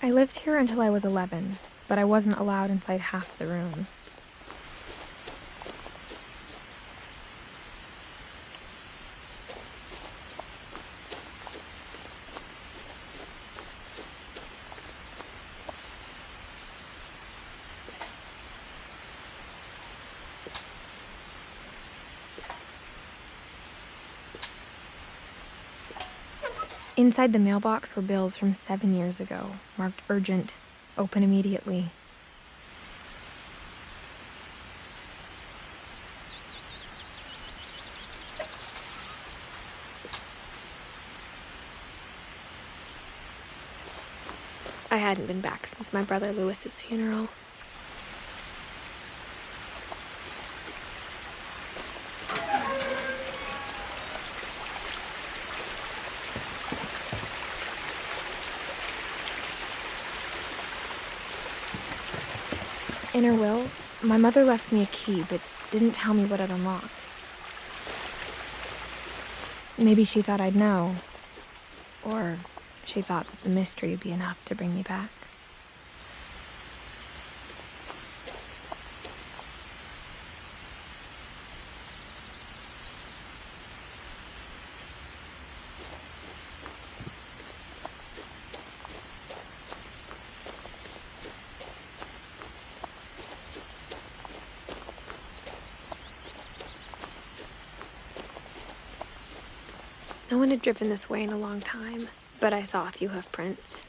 I lived here until I was 11, but I wasn't allowed inside half the rooms. Inside the mailbox were bills from 7 years ago, marked urgent, open immediately. I hadn't been back since my brother Lewis's funeral. In her will, my mother left me a key, but didn't tell me what it unlocked. Maybe she thought I'd know, or she thought that the mystery would be enough to bring me back. No one had driven this way in a long time, but I saw a few hoof prints.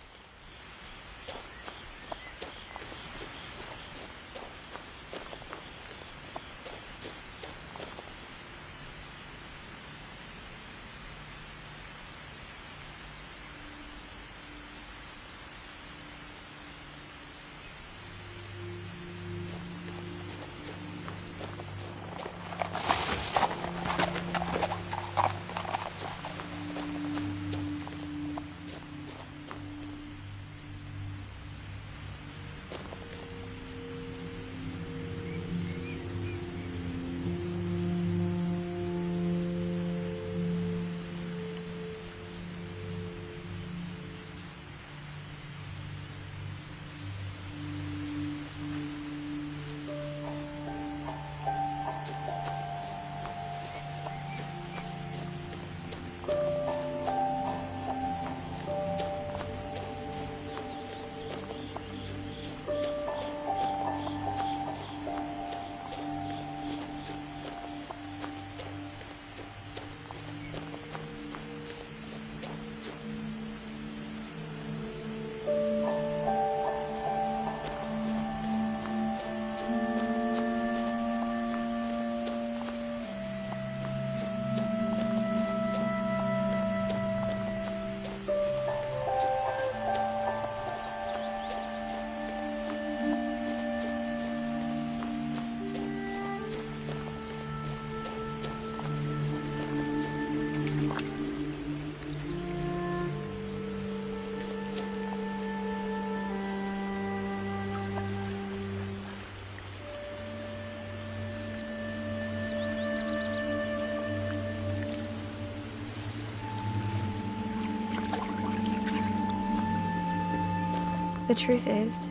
The truth is,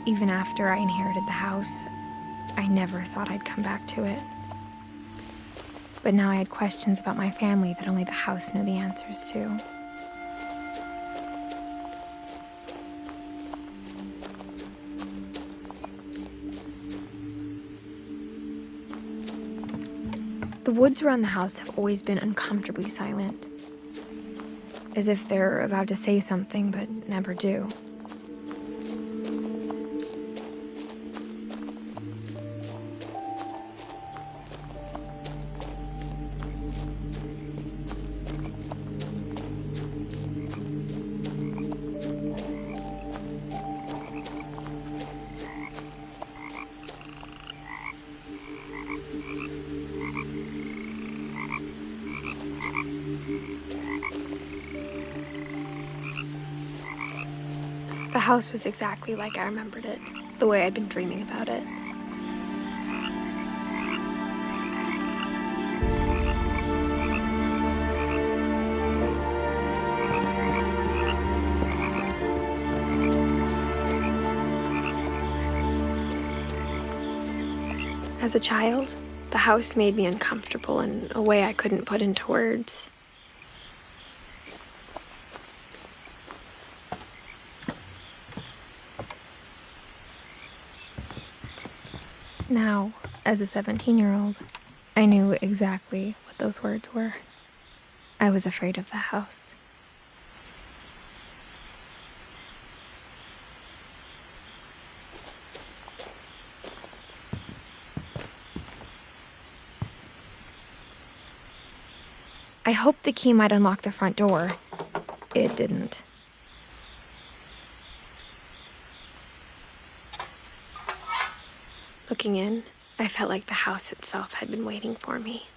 even after I inherited the house, I never thought I'd come back to it. But now I had questions about my family that only the house knew the answers to. The woods around the house have always been uncomfortably silent, as if they're about to say something but never do. The house was exactly like I remembered it, the way I'd been dreaming about it. As a child, the house made me uncomfortable in a way I couldn't put into words. Now, as a 17-year-old, I knew exactly what those words were. I was afraid of the house. I hoped the key might unlock the front door. It didn't. Looking in, I felt like the house itself had been waiting for me.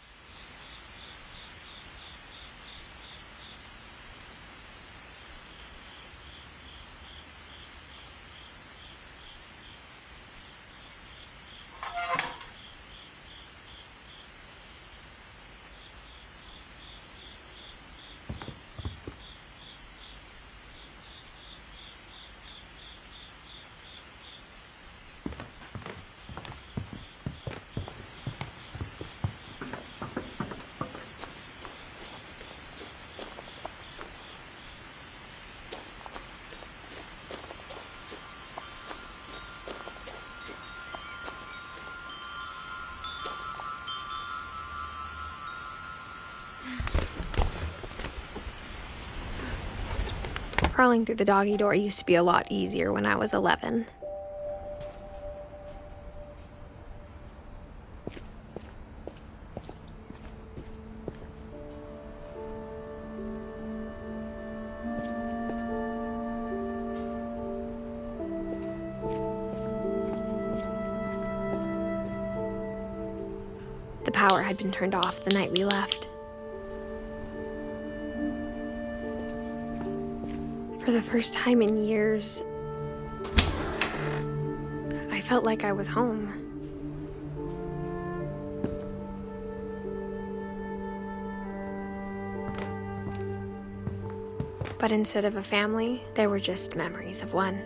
Crawling through the doggy door used to be a lot easier when I was 11. The power had been turned off the night we left. For the first time in years, I felt like I was home. But instead of a family, there were just memories of one.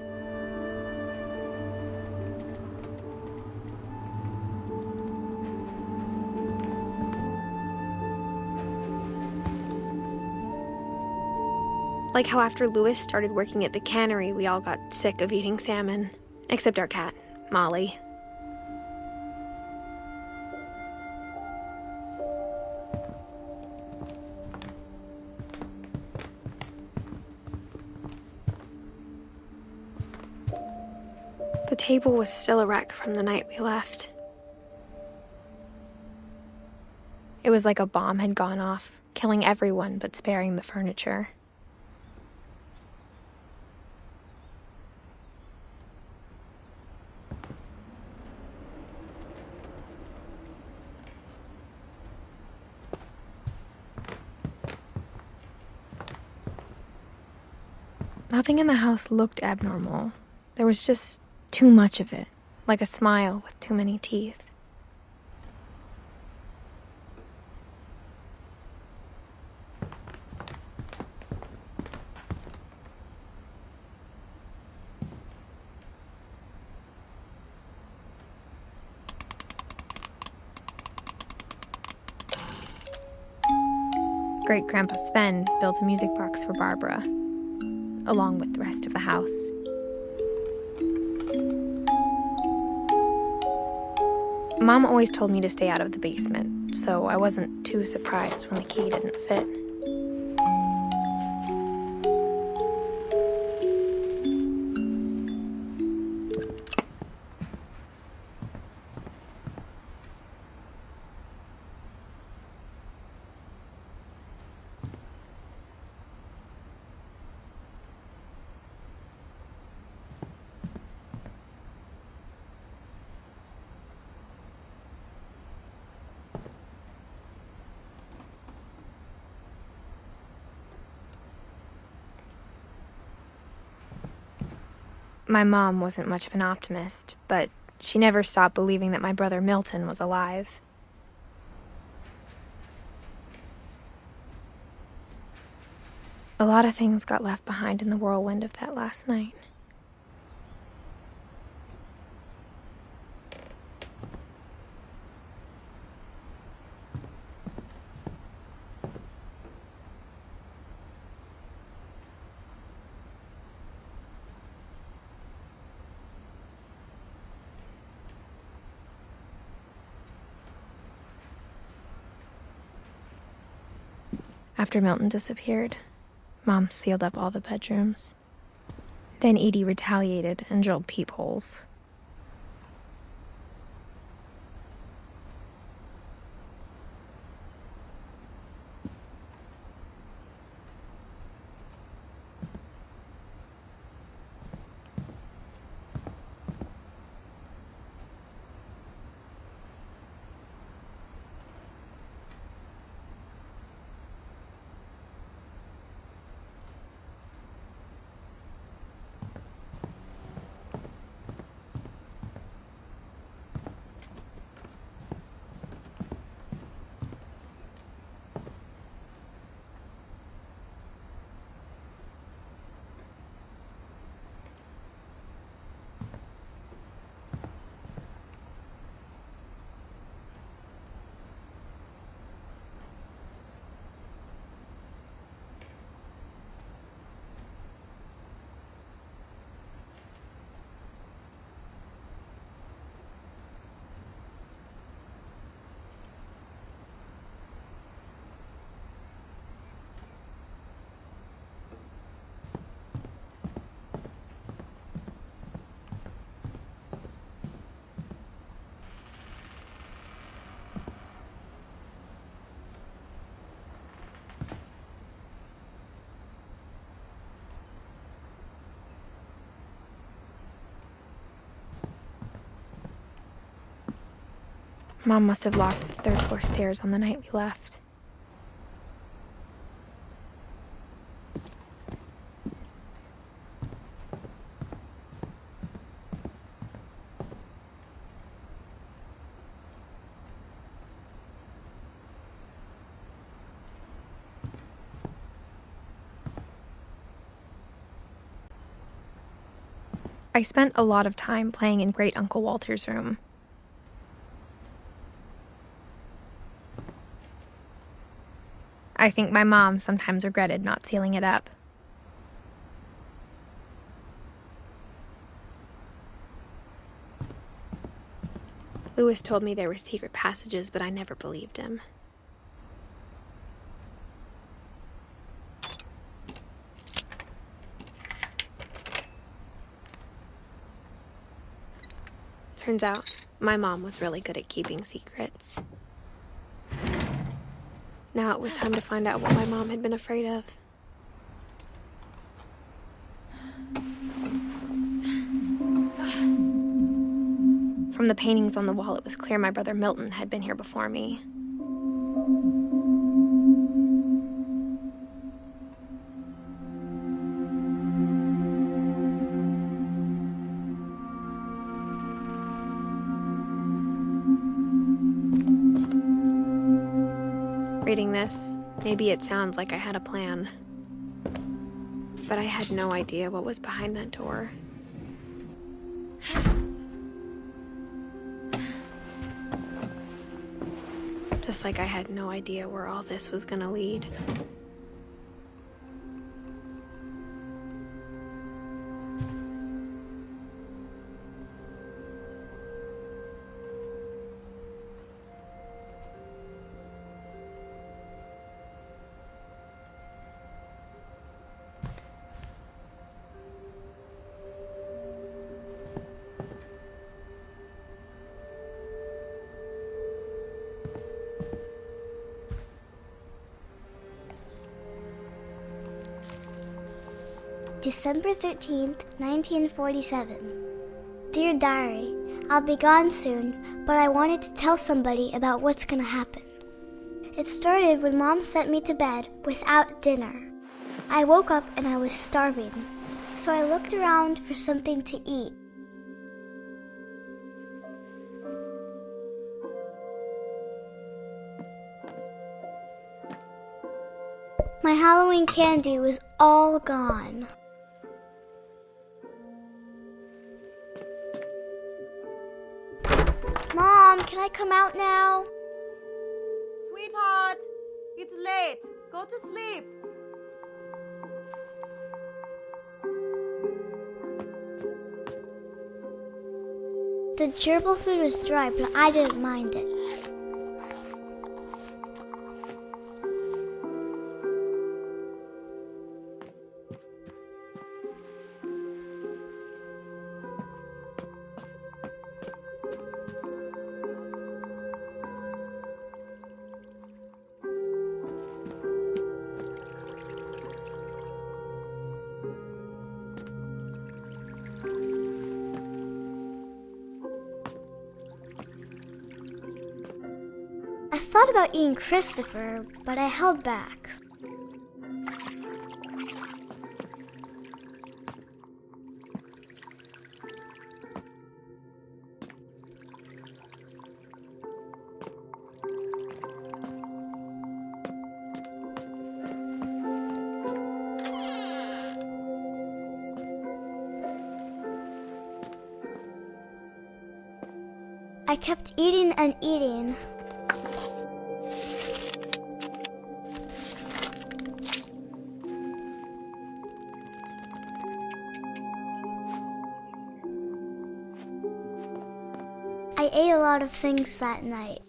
Like how after Lewis started working at the cannery, we all got sick of eating salmon. Except our cat, Molly. The table was still a wreck from the night we left. It was like a bomb had gone off, killing everyone but sparing the furniture. Nothing in the house looked abnormal. There was just too much of it, like a smile with too many teeth. Great-Grandpa Sven built a music box for Barbara, along with the rest of the house. Mom always told me to stay out of the basement, so I wasn't too surprised when the key didn't fit. My mom wasn't much of an optimist, but she never stopped believing that my brother Milton was alive. A lot of things got left behind in the whirlwind of that last night. After Milton disappeared, Mom sealed up all the bedrooms. Then Edie retaliated and drilled peepholes. Mom must have locked the third-floor stairs on the night we left. I spent a lot of time playing in Great Uncle Walter's room. I think my mom sometimes regretted not sealing it up. Lewis told me there were secret passages, but I never believed him. Turns out, my mom was really good at keeping secrets. Now it was time to find out what my mom had been afraid of. From the paintings on the wall, it was clear my brother Milton had been here before me. Reading this, maybe it sounds like I had a plan. But I had no idea what was behind that door. Just like I had no idea where all this was gonna lead. December 13th, 1947. Dear Diary, I'll be gone soon, but I wanted to tell somebody about what's gonna happen. It started when Mom sent me to bed without dinner. I woke up and I was starving, so I looked around for something to eat. My Halloween candy was all gone. Mom, can I come out now? Sweetheart, it's late. Go to sleep. The gerbil food was dry, but I didn't mind it. thought about eating Christopher, but I held back. I kept eating and eating. I ate a lot of things that night.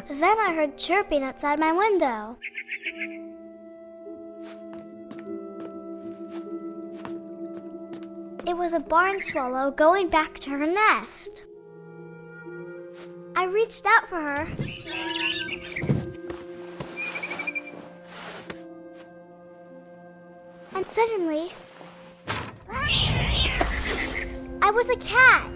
Then I heard chirping outside my window. It was a barn swallow going back to her nest. I reached out for her. And suddenly, I was a cat.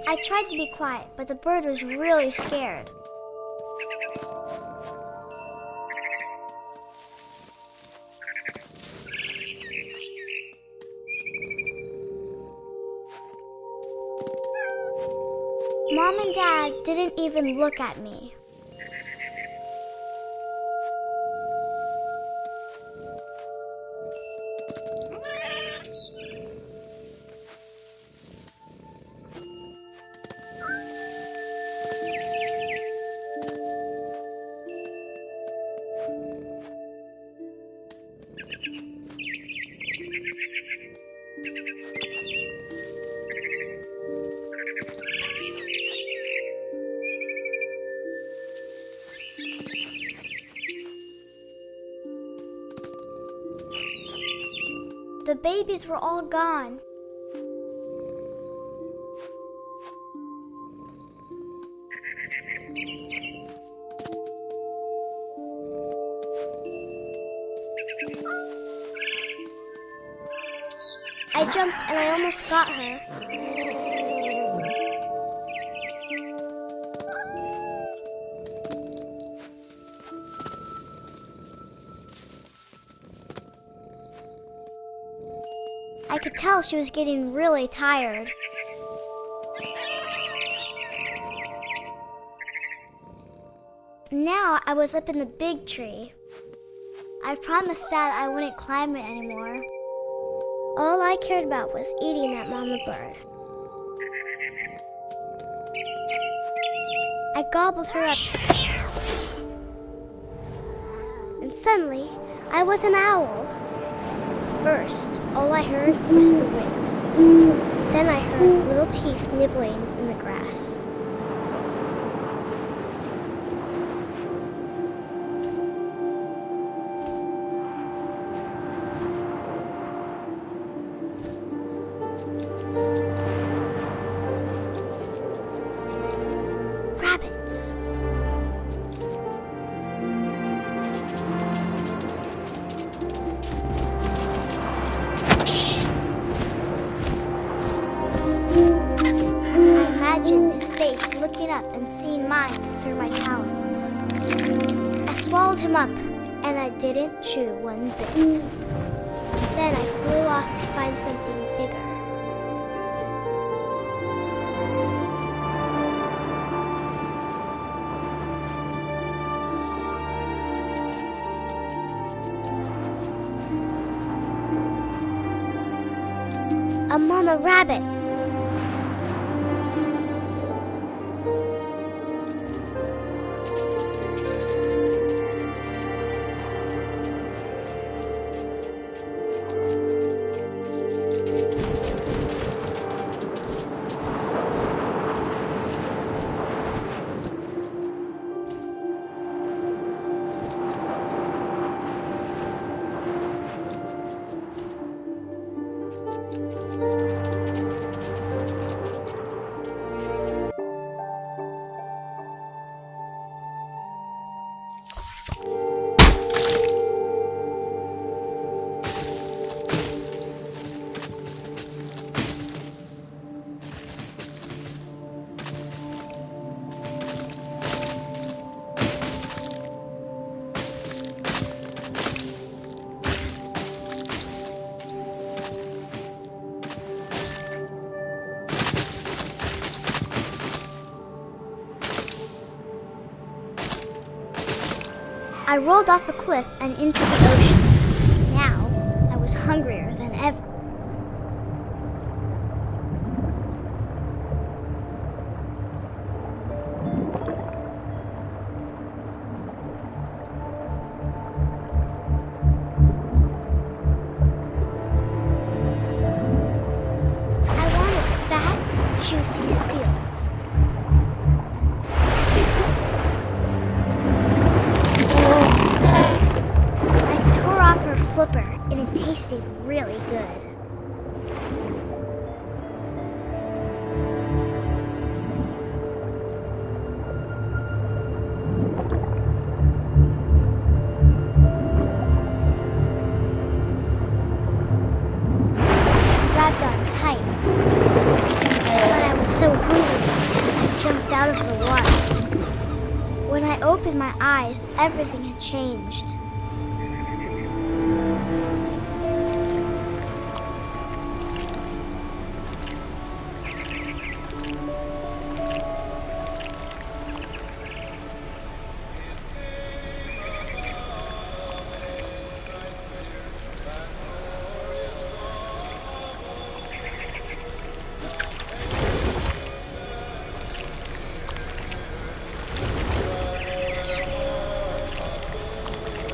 I tried to be quiet, but the bird was really scared. Mom and Dad didn't even look at me. The babies were all gone. I jumped and I almost got her. I could tell she was getting really tired. Now I was up in the big tree. I promised Dad I wouldn't climb it anymore. All I cared about was eating that mama bird. I gobbled her up. And suddenly, I was an owl. First, all I heard was the wind. Then I heard little teeth nibbling in the grass. Rabbits. His face looking up and seeing mine through my talons. I swallowed him up, and I didn't chew one bit. Then I flew off to find something bigger. A mama rabbit. I rolled off a cliff and into the ocean. Now, I was hungrier than ever. I wanted fat, juicy seals. I tore off her flipper, and it tasted really good. Grabbed on tight. But I was so hungry, I jumped out of the water. When I opened my eyes, everything had changed.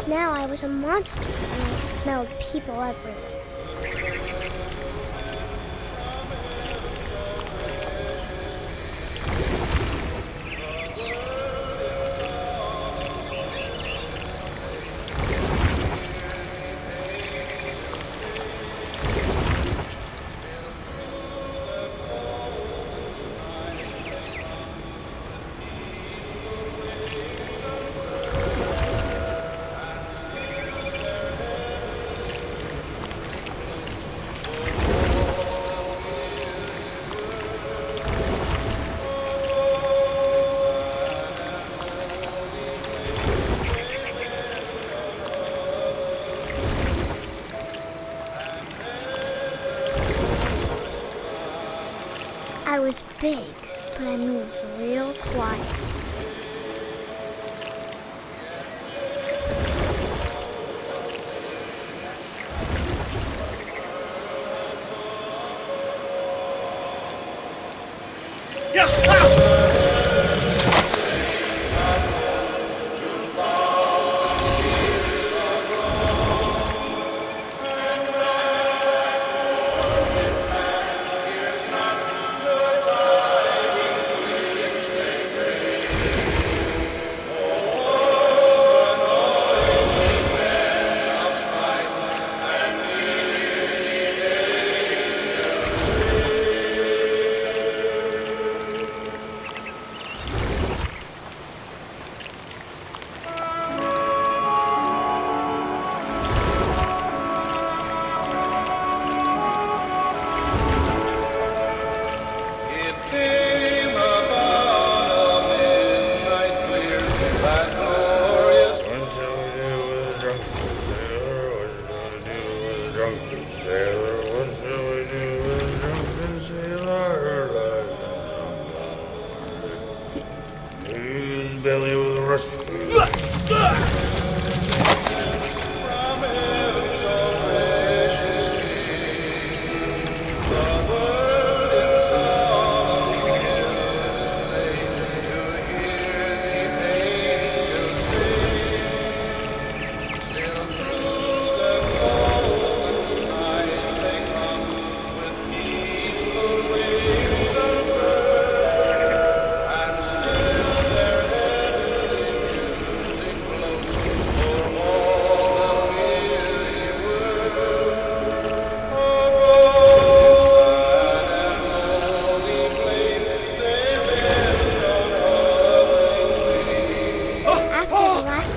Now I was a monster, and I smelled people everywhere. I was big, but I moved real quiet. His belly was rusty.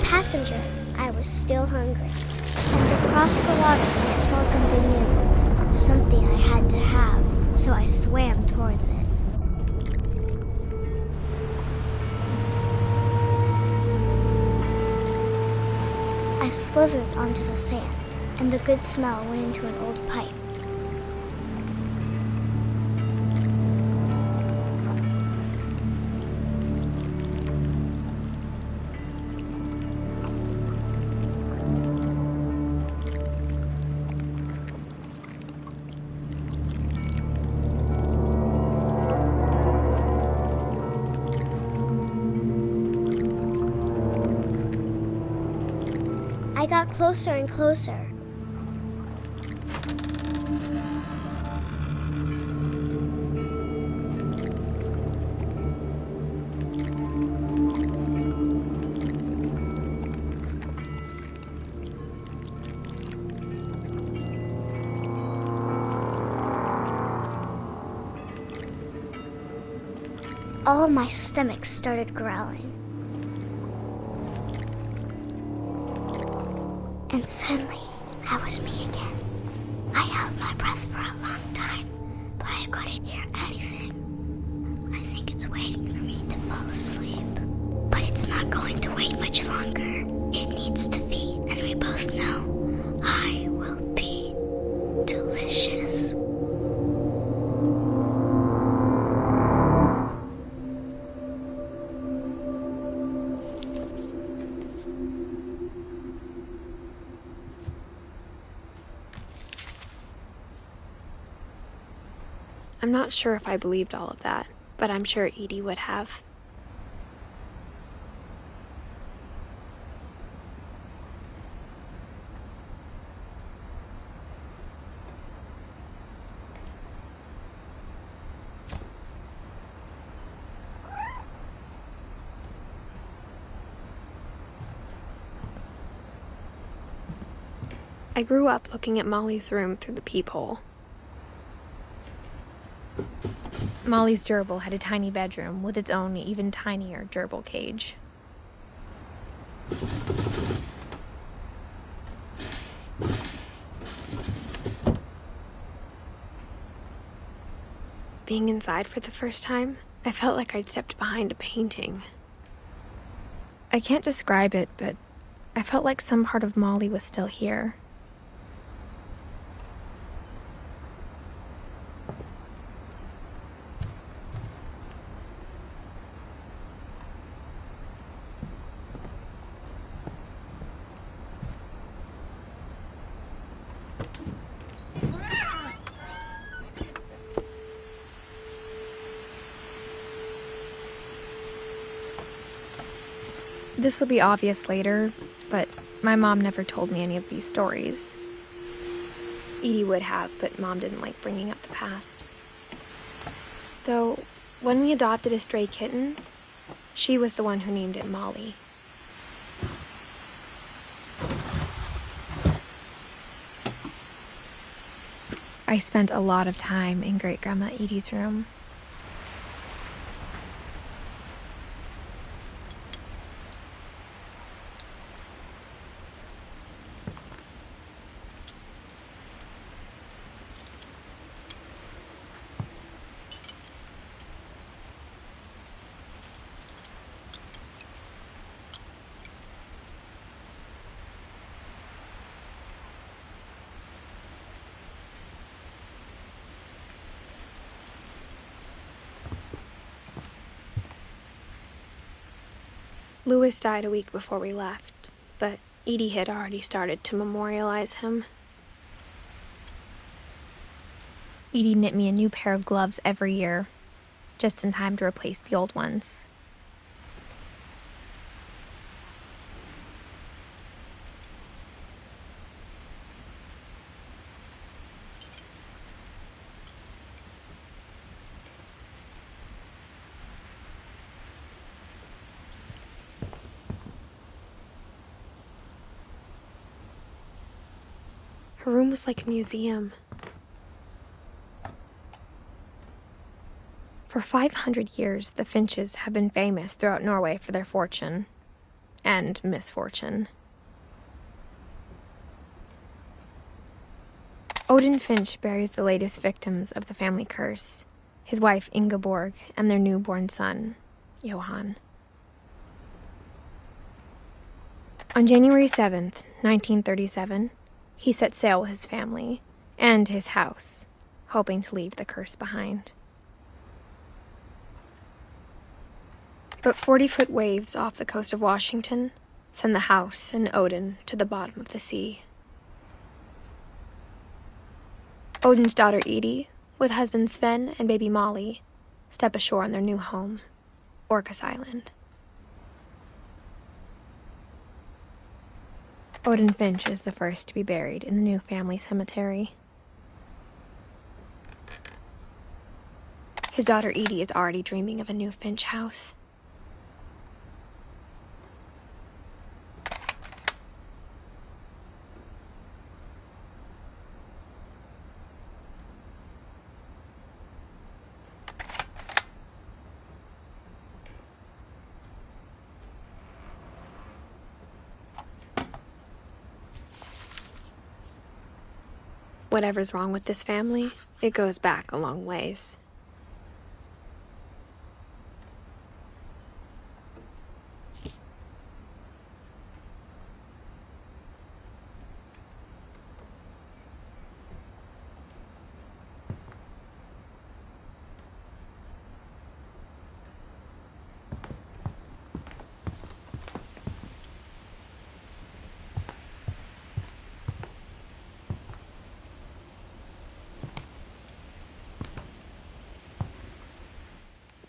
Passenger, I was still hungry. And across the water, I smelled something new, something I had to have, so I swam towards it. I slithered onto the sand, and the good smell went into an old pipe. got closer and closer. All of my stomach started growling. And suddenly, I was me again. I held my breath for a long time, but I couldn't hear anything. I think it's waiting for me to fall asleep. But it's not going to wait much longer. It needs to feed, and we both know I will be delicious. I'm not sure if I believed all of that, but I'm sure Edie would have. I grew up looking at Molly's room through the peephole. Molly's gerbil had a tiny bedroom with its own even tinier gerbil cage. Being inside for the first time, I felt like I'd stepped behind a painting. I can't describe it, but I felt like some part of Molly was still here. This will be obvious later, but my mom never told me any of these stories. Edie would have, but Mom didn't like bringing up the past. Though, when we adopted a stray kitten, she was the one who named it Molly. I spent a lot of time in Great-Grandma Edie's room. Louis died a week before we left, but Edie had already started to memorialize him. Edie knit me a new pair of gloves every year, just in time to replace the old ones. Her room was like a museum. For 500 years, the Finches have been famous throughout Norway for their fortune and misfortune. Odin Finch buries the latest victims of the family curse, his wife Ingeborg and their newborn son, Johan. On January 7th, 1937, he set sail with his family and his house, hoping to leave the curse behind. But 40-foot waves off the coast of Washington send the house and Odin to the bottom of the sea. Odin's daughter Edie, with husband Sven and baby Molly, step ashore on their new home, Orcas Island. Odin Finch is the first to be buried in the new family cemetery. His daughter Edie is already dreaming of a new Finch house. Whatever's wrong with this family, it goes back a long ways.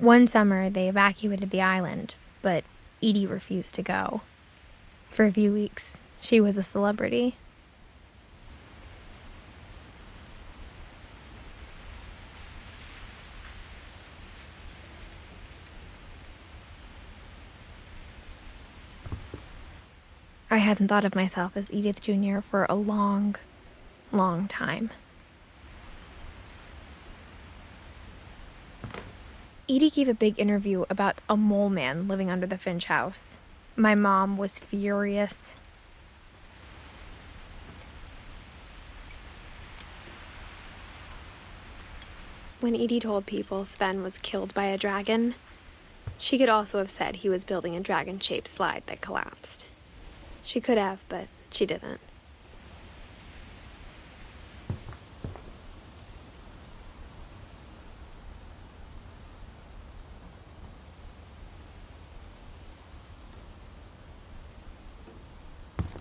One summer, they evacuated the island, but Edie refused to go. For a few weeks, she was a celebrity. I hadn't thought of myself as Edith Jr. for a long, long time. Edie gave a big interview about a mole man living under the Finch house. My mom was furious. When Edie told people Sven was killed by a dragon, she could also have said he was building a dragon-shaped slide that collapsed. She could have, but she didn't.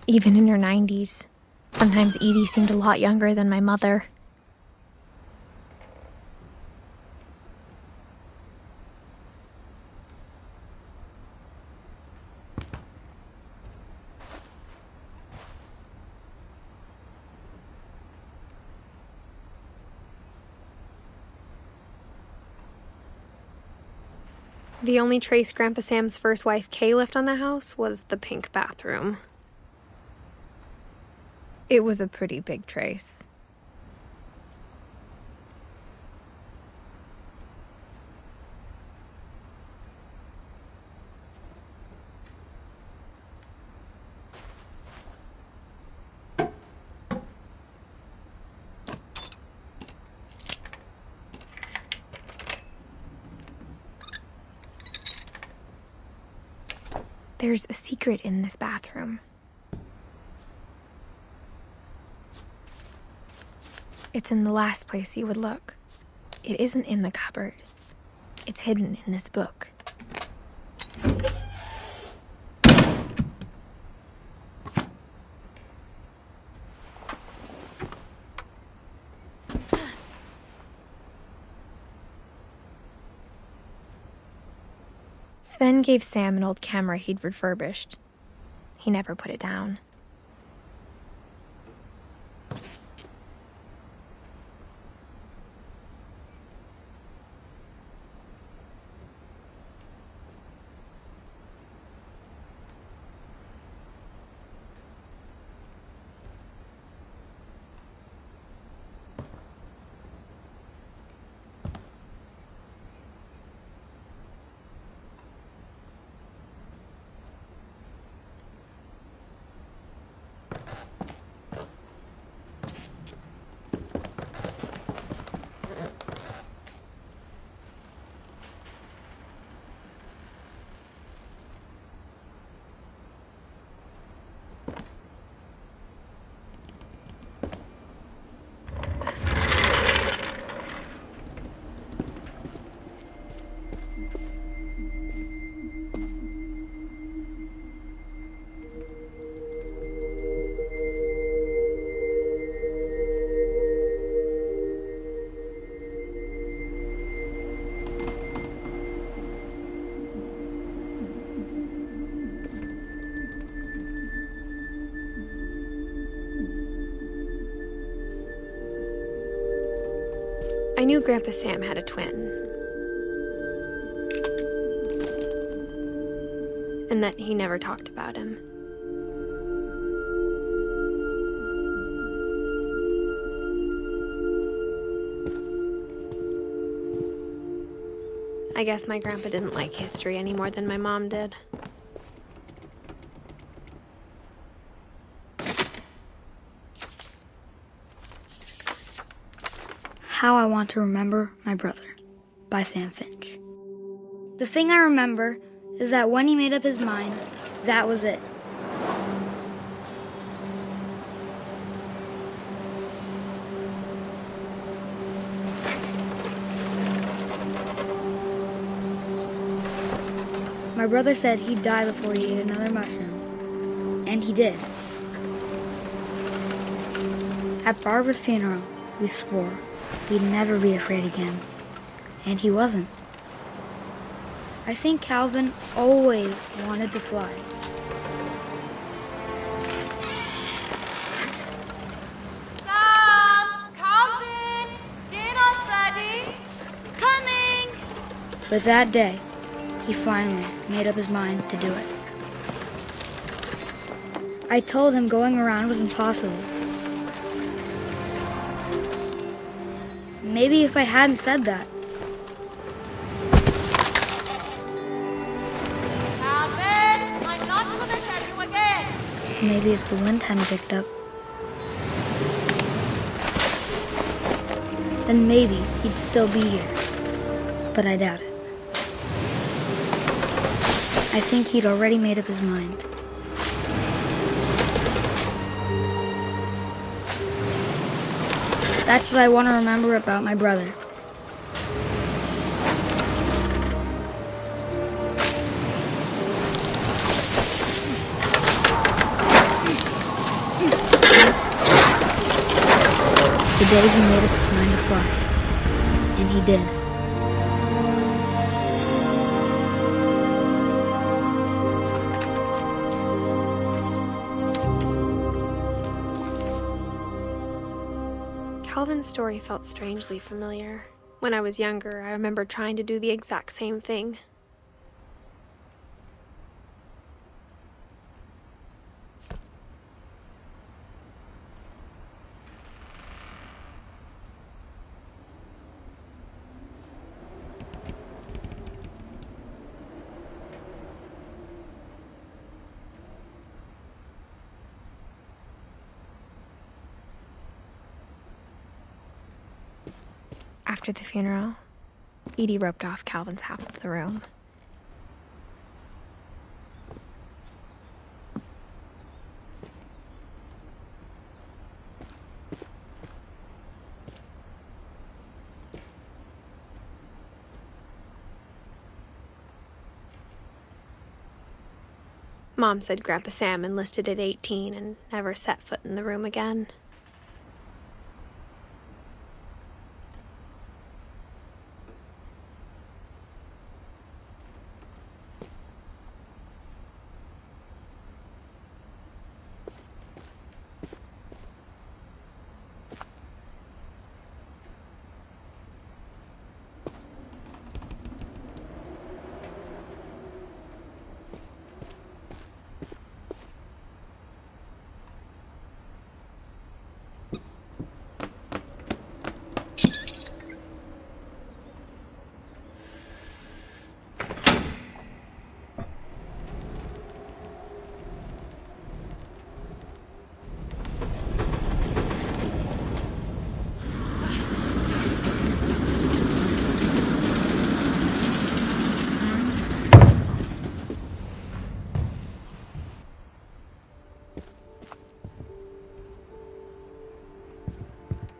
Even in her 90s, sometimes Edie seemed a lot younger than my mother. The only trace Grandpa Sam's first wife, Kay, left on the house was the pink bathroom. It was a pretty big trace. There's a secret in this bathroom. It's in the last place you would look. It isn't in the cupboard. It's hidden in this book. Sven gave Sam an old camera he'd refurbished. He never put it down. I knew Grandpa Sam had a twin, and that he never talked about him. I guess my grandpa didn't like history any more than my mom did. How I Want to Remember My Brother by Sam Finch. The thing I remember is that when he made up his mind, that was it. My brother said he'd die before he ate another mushroom, and he did. At Barbara's funeral, we swore we'd never be afraid again, and he wasn't. I think Calvin always wanted to fly. Sam! Calvin! Dinner's ready! Coming! But that day, he finally made up his mind to do it. I told him going around was impossible. Maybe if I hadn't said that. Calvin! I'm not gonna tell you again! Maybe if the wind hadn't picked up. Then maybe he'd still be here. But I doubt it. I think he'd already made up his mind. That's what I want to remember about my brother. The day he made up his mind to fly. And he did. Calvin's story felt strangely familiar. When I was younger, I remember trying to do the exact same thing. After the funeral, Edie roped off Calvin's half of the room. Mom said Grandpa Sam enlisted at 18 and never set foot in the room again.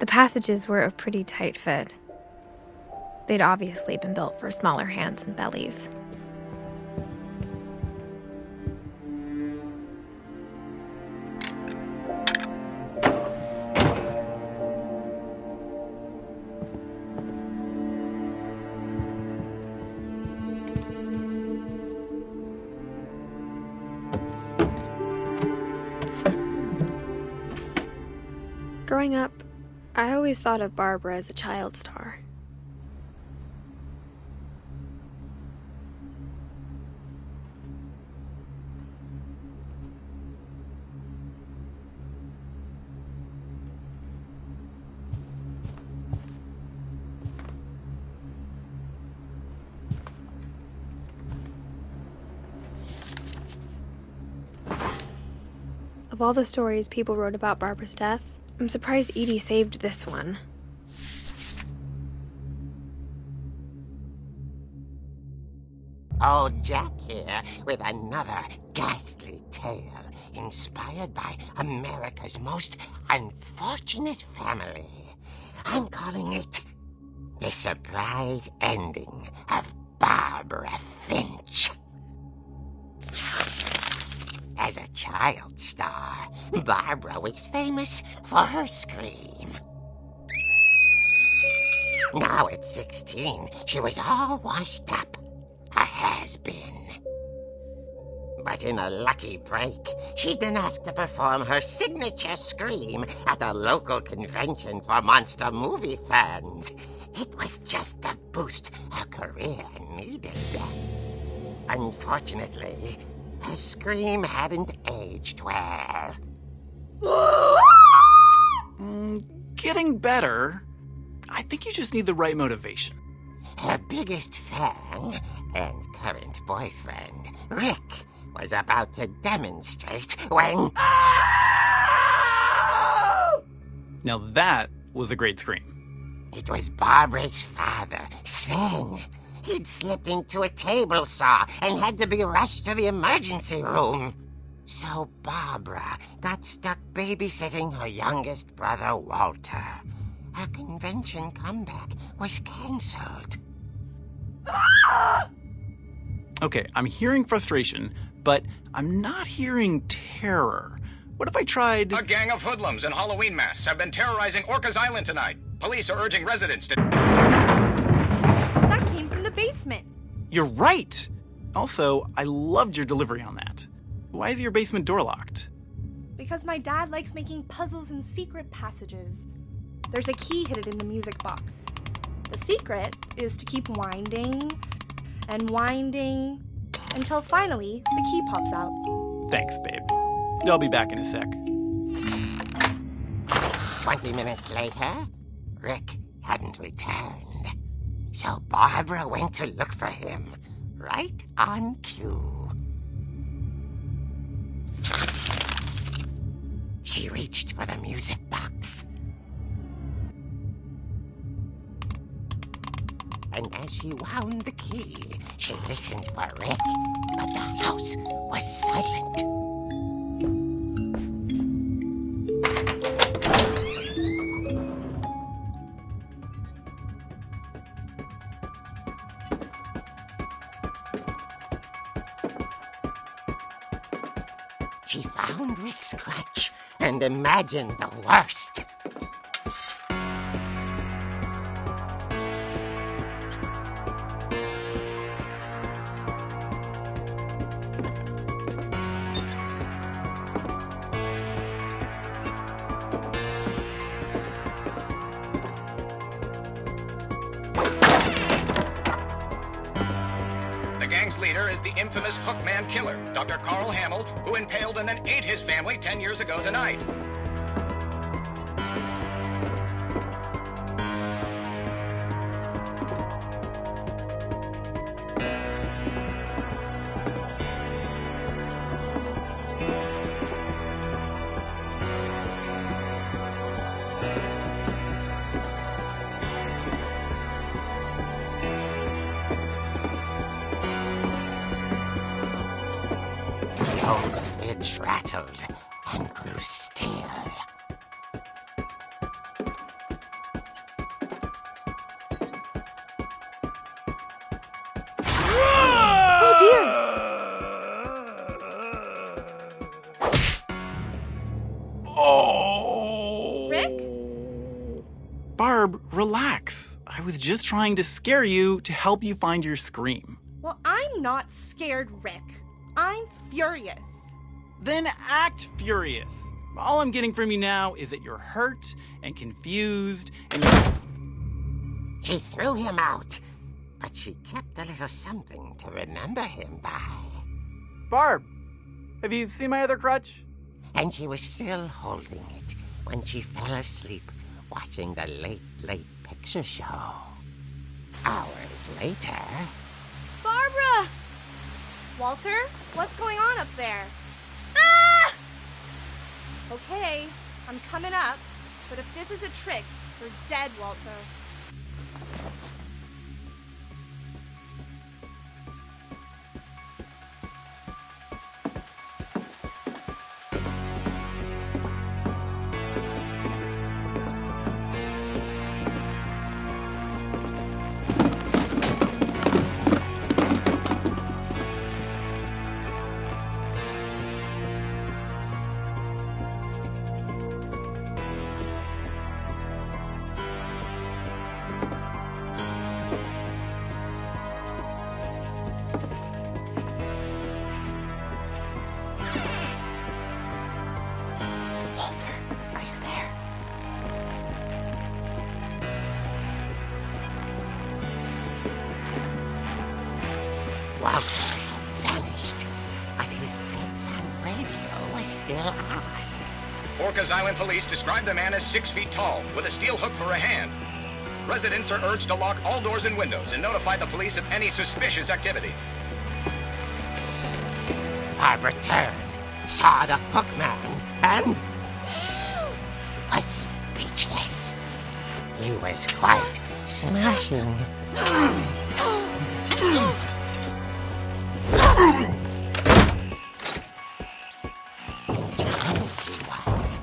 The passages were a pretty tight fit. They'd obviously been built for smaller hands and bellies. Growing up, I always thought of Barbara as a child star. Of all the stories people wrote about Barbara's death, I'm surprised Edie saved this one. Old Jack here with another ghastly tale inspired by America's most unfortunate family. I'm calling it The Surprise Ending of Barbara Finch. As a child star, Barbara was famous for her scream. Now at 16, she was all washed up. A has-been. But in a lucky break, she'd been asked to perform her signature scream at a local convention for monster movie fans. It was just the boost her career needed. Unfortunately, her scream hadn't aged well. Getting better. I think you just need the right motivation. Her biggest fan and current boyfriend, Rick, was about to demonstrate when... Now that was a great scream. It was Barbara's father, Sven. He'd slipped into a table saw and had to be rushed to the emergency room. So Barbara got stuck babysitting her youngest brother, Walter. Her convention comeback was cancelled. Okay, I'm hearing frustration, but I'm not hearing terror. What if I tried... A gang of hoodlums in Halloween masks have been terrorizing Orcas Island tonight. Police are urging residents to... That came from the basement. You're right! Also, I loved your delivery on that. Why is your basement door locked? Because my dad likes making puzzles and secret passages. There's a key hidden in the music box. The secret is to keep winding and winding until finally the key pops out. Thanks, babe. I'll be back in a sec. 20 minutes later, Rick hadn't returned. So Barbara went to look for him, right on cue. She reached for the music box. And as she wound the key, she listened for Rick, but the house was silent. She found Rick's crutch and imagined the worst. The gang's leader is the infamous Hookman killer, Dr. Carl Hamill, who impaled and then ate his family 10 years ago tonight. The old fridge rattled and grew still. Oh dear! Oh! Rick? Barb, relax. I was just trying to scare you to help you find your scream. Well, I'm not scared, Rick. I'm furious. Then act furious. All I'm getting from you now is that you're hurt and confused and you're... She threw him out, but she kept a little something to remember him by. Barb, have you seen my other crutch? And she was still holding it when she fell asleep watching the late picture show. Hours later... Barbara! Walter, what's going on up there? Ah! Okay, I'm coming up, but if this is a trick, you're dead, Walter. Walter had vanished, but his bedside radio was still on. Orcas Island police described the man as 6 feet tall, with a steel hook for a hand. Residents are urged to lock all doors and windows and notify the police of any suspicious activity. Barbara turned, saw the hook man, and was speechless. He was quite smashing. And he was.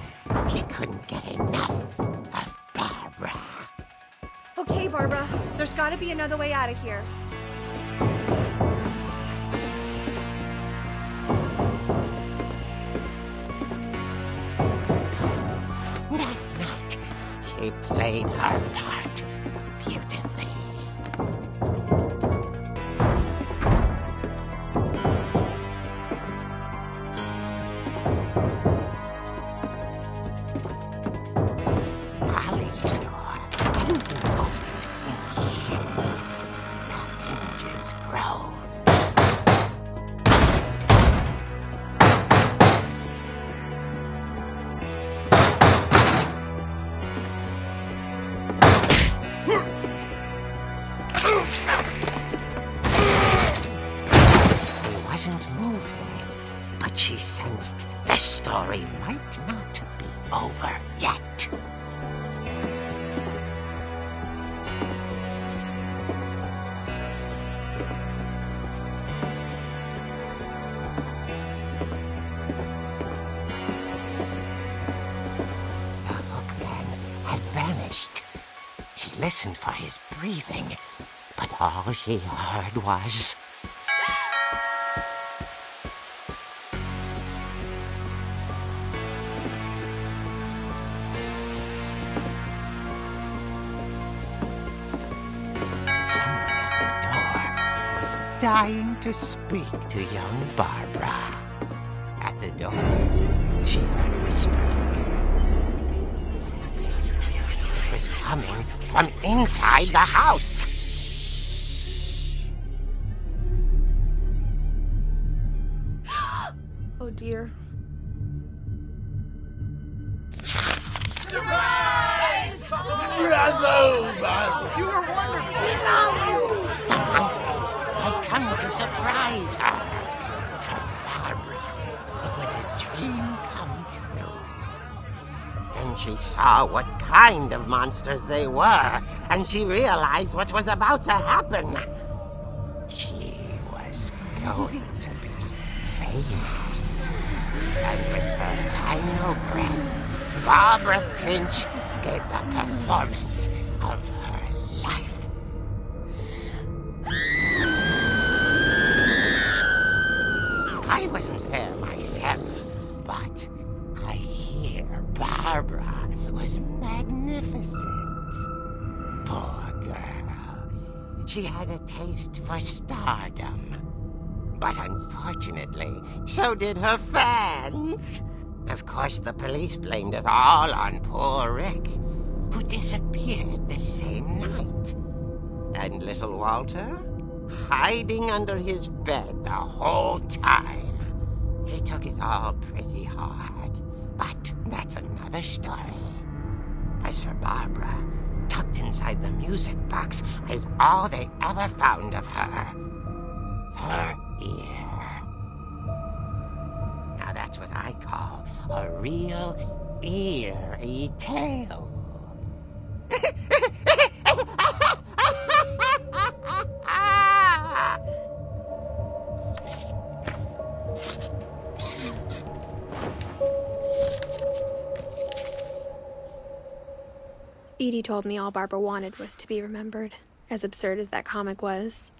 He couldn't get enough of Barbara. Okay, Barbara, there's gotta be another way out of here. That night, she played her part beautifully. Molly's door hadn't been opened in years. The hinges groaned. He wasn't moving, but she sensed the story might not be over yet. The hookman had vanished. She listened for his breathing, but all she heard was... Someone at the door was dying to speak to young Barbara. At the door, she heard whispering. It was coming from inside the house. Oh dear. The monsters had come to surprise her. For Barbara, it was a dream come true. Then she saw what kind of monsters they were, and she realized what was about to happen. She was going to be famous. And with her final breath, Barbara Finch gave the performance of her life. I wasn't there myself, but I hear Barbara was magnificent. Poor girl. She had a taste for stardom. But unfortunately, so did her fans. Of course, the police blamed it all on poor Rick, who disappeared the same night. And little Walter? Hiding under his bed the whole time. He took it all pretty hard, but that's another story. As for Barbara, tucked inside the music box is all they ever found of her. Her ear. Now that's what I call a real eerie tale. Edie told me all Barbara wanted was to be remembered, as absurd as that comic was.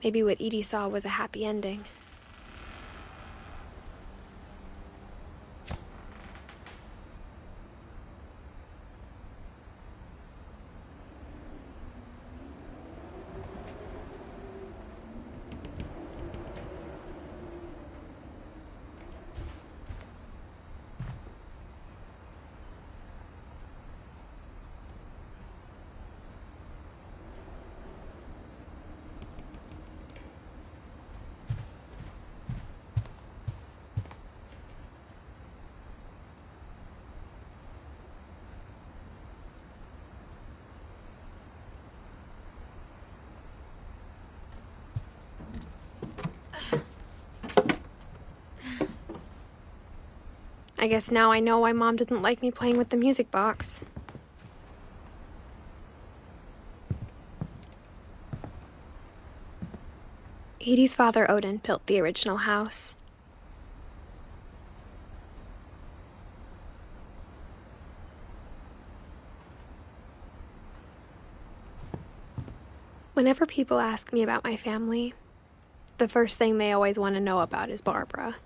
Maybe what Edie saw was a happy ending. I guess now I know why Mom didn't like me playing with the music box. Edie's father, Odin, built the original house. Whenever people ask me about my family, the first thing they always want to know about is Barbara.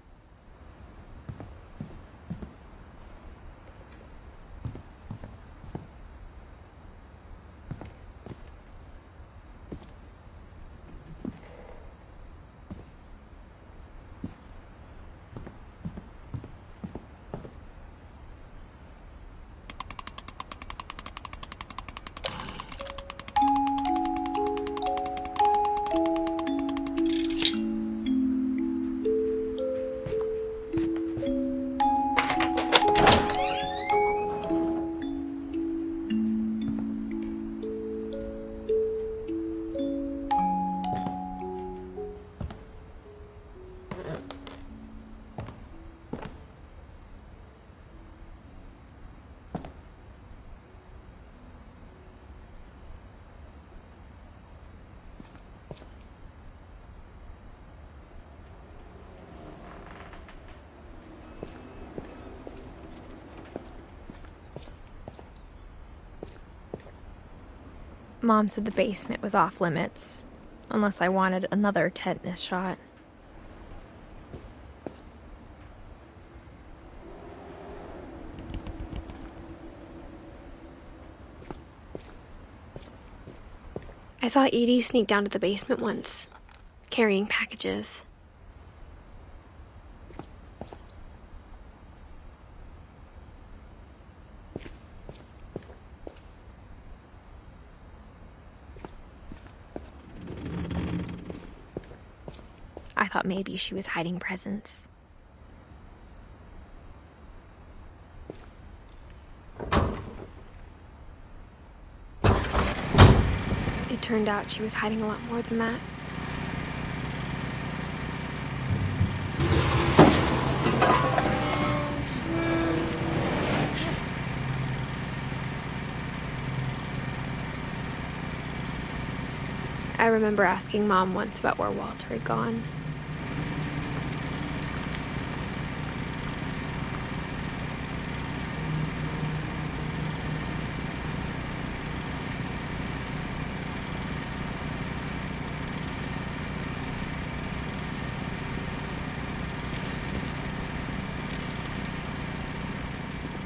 Mom said the basement was off limits, unless I wanted another tetanus shot. I saw Edie sneak down to the basement once, carrying packages. I thought maybe she was hiding presents. It turned out she was hiding a lot more than that. I remember asking Mom once about where Walter had gone.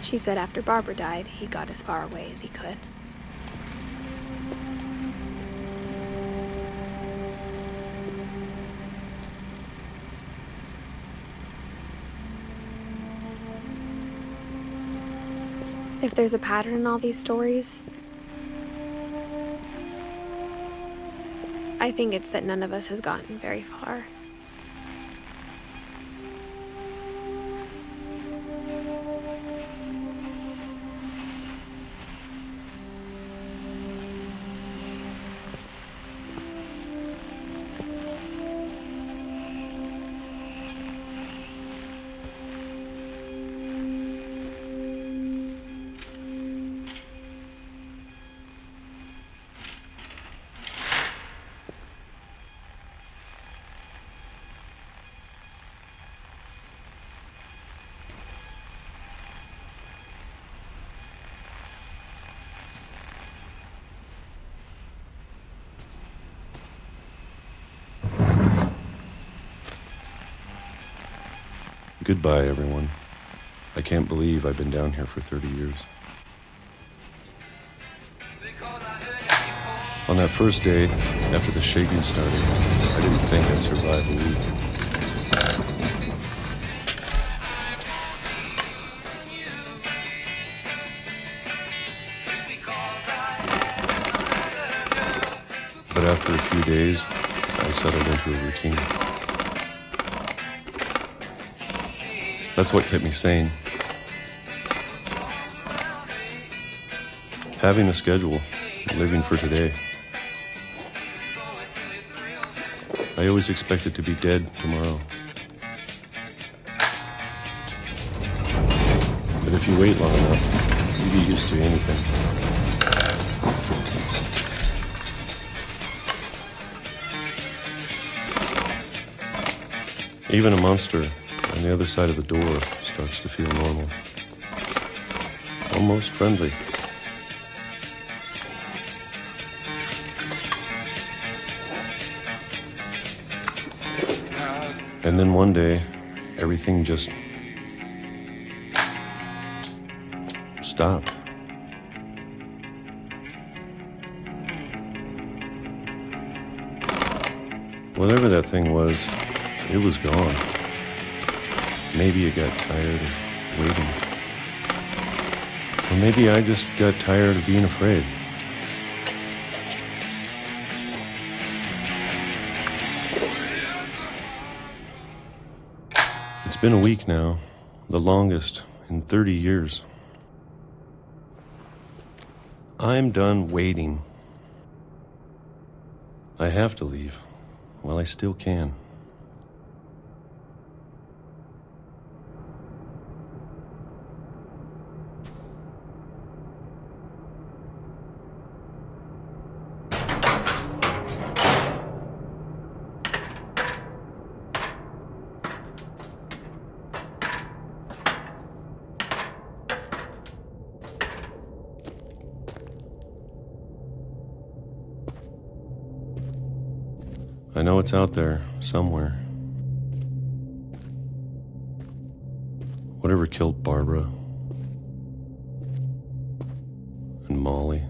She said after Barbara died, he got as far away as he could. If there's a pattern in all these stories, I think it's that none of us has gotten very far. Goodbye, everyone. I can't believe I've been down here for 30 years. On that first day, after the shaking started, I didn't think I'd survive a week. But after a few days, I settled into a routine. That's what kept me sane. Having a schedule, living for today. I always expected to be dead tomorrow. But if you wait long enough, you get used to anything. Even a monster on the other side of the door starts to feel normal. Almost friendly. And then one day, everything just stopped. Whatever that thing was, it was gone. Maybe it got tired of waiting. Or maybe I just got tired of being afraid. It's been a week now, the longest in 30 years. I'm done waiting. I have to leave while I still can. I know it's out there, somewhere. Whatever killed Barbara and Molly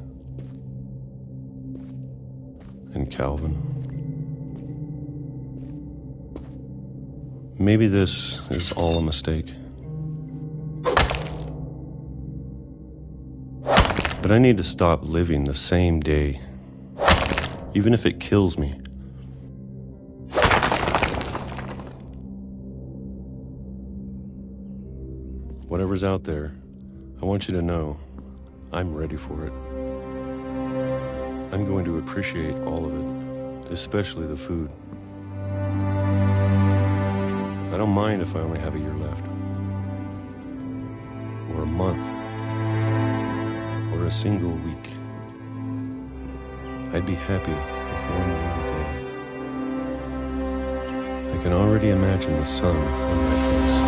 and Calvin. Maybe this is all a mistake. But I need to stop living the same day, even if it kills me. Whatever's out there, I want you to know I'm ready for it. I'm going to appreciate all of it, especially the food. I don't mind if I only have a year left, or a month, or a single week. I'd be happy with one more day. I can already imagine the sun on my face.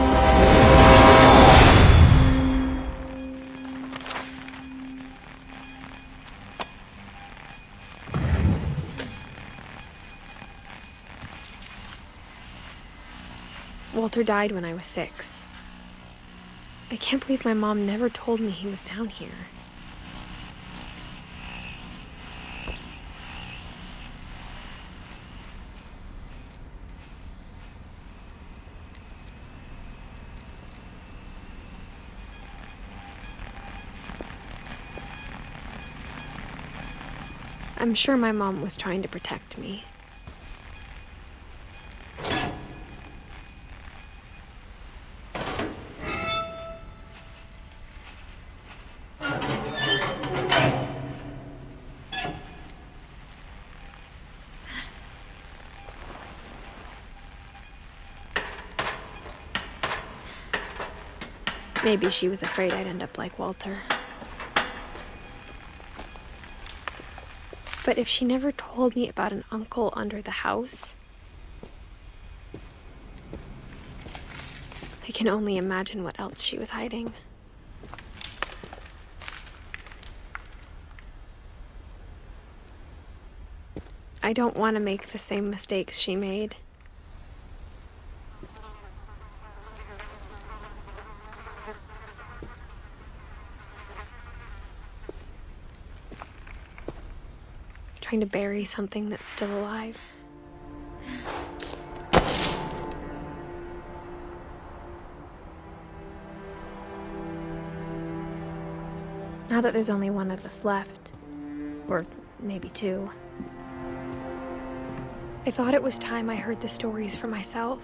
Walter died when I was 6. I can't believe my mom never told me he was down here. I'm sure my mom was trying to protect me. Maybe she was afraid I'd end up like Walter. But if she never told me about an uncle under the house, I can only imagine what else she was hiding. I don't want to make the same mistakes she made. Trying to bury something that's still alive. Now that there's only one of us left, or maybe two, I thought it was time I heard the stories for myself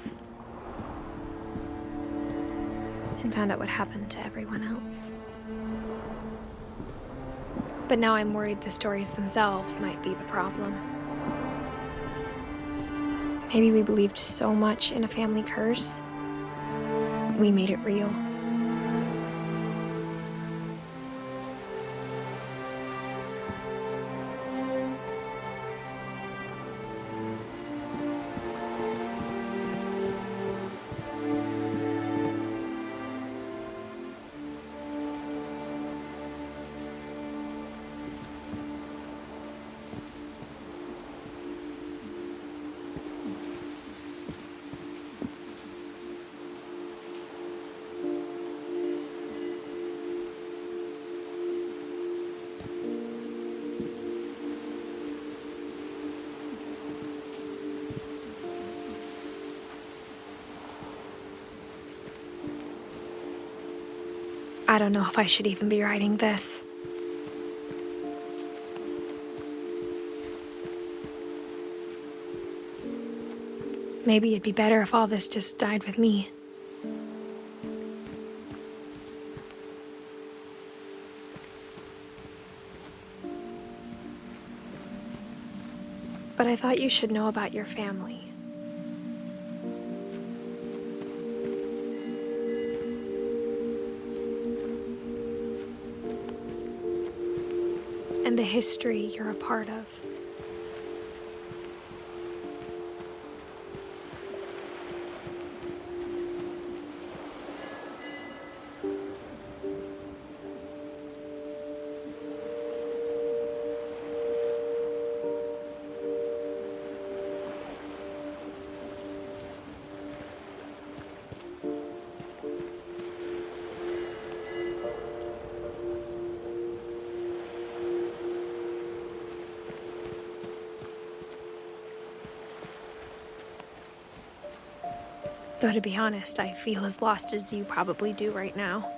and found out what happened to everyone else. But now I'm worried the stories themselves might be the problem. Maybe we believed so much in a family curse, we made it real. I don't know if I should even be writing this. Maybe it'd be better if all this just died with me. But I thought you should know about your family. And the history you're a part of. Though to be honest, I feel as lost as you probably do right now.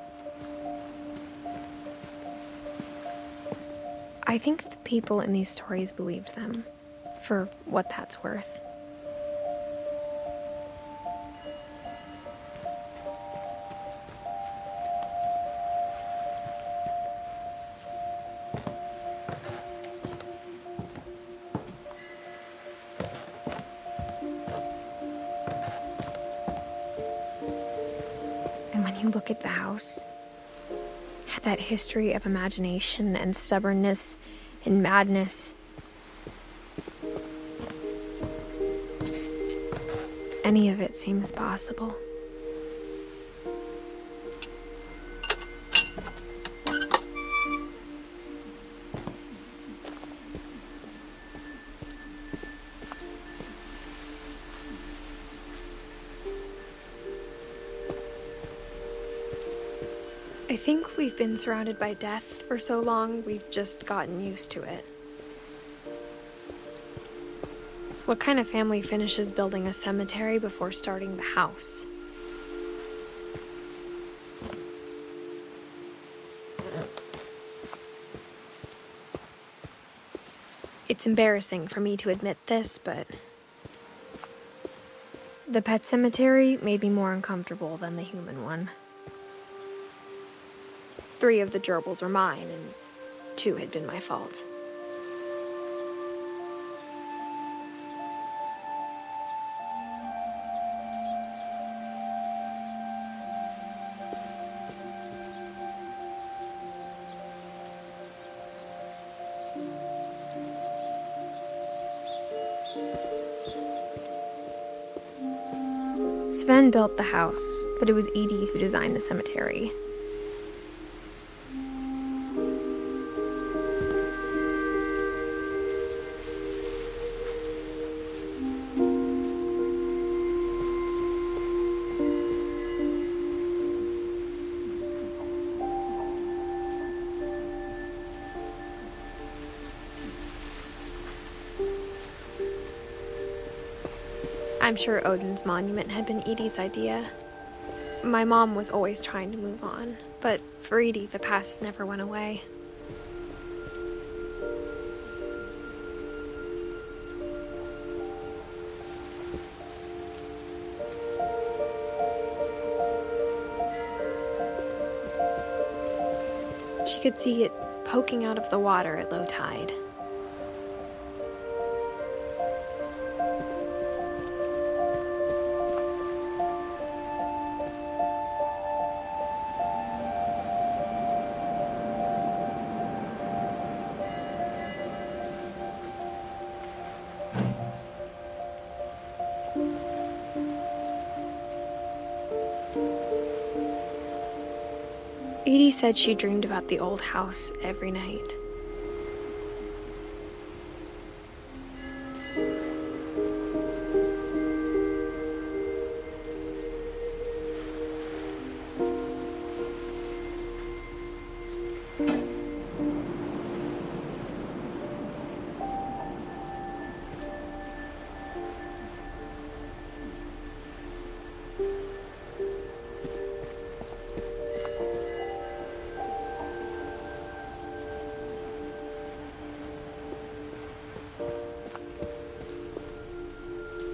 I think the people in these stories believed them, for what that's worth. When you look at the house, that history of imagination and stubbornness and madness, any of it seems possible. I think we've been surrounded by death for so long, we've just gotten used to it. What kind of family finishes building a cemetery before starting the house? It's embarrassing for me to admit this, but the pet cemetery made me more uncomfortable than the human one. 3 of the gerbils were mine, and 2 had been my fault. Sven built the house, but it was Edie who designed the cemetery. I'm sure Odin's monument had been Edie's idea. My mom was always trying to move on, but for Edie, the past never went away. She could see it poking out of the water at low tide. Edie said she dreamed about the old house every night.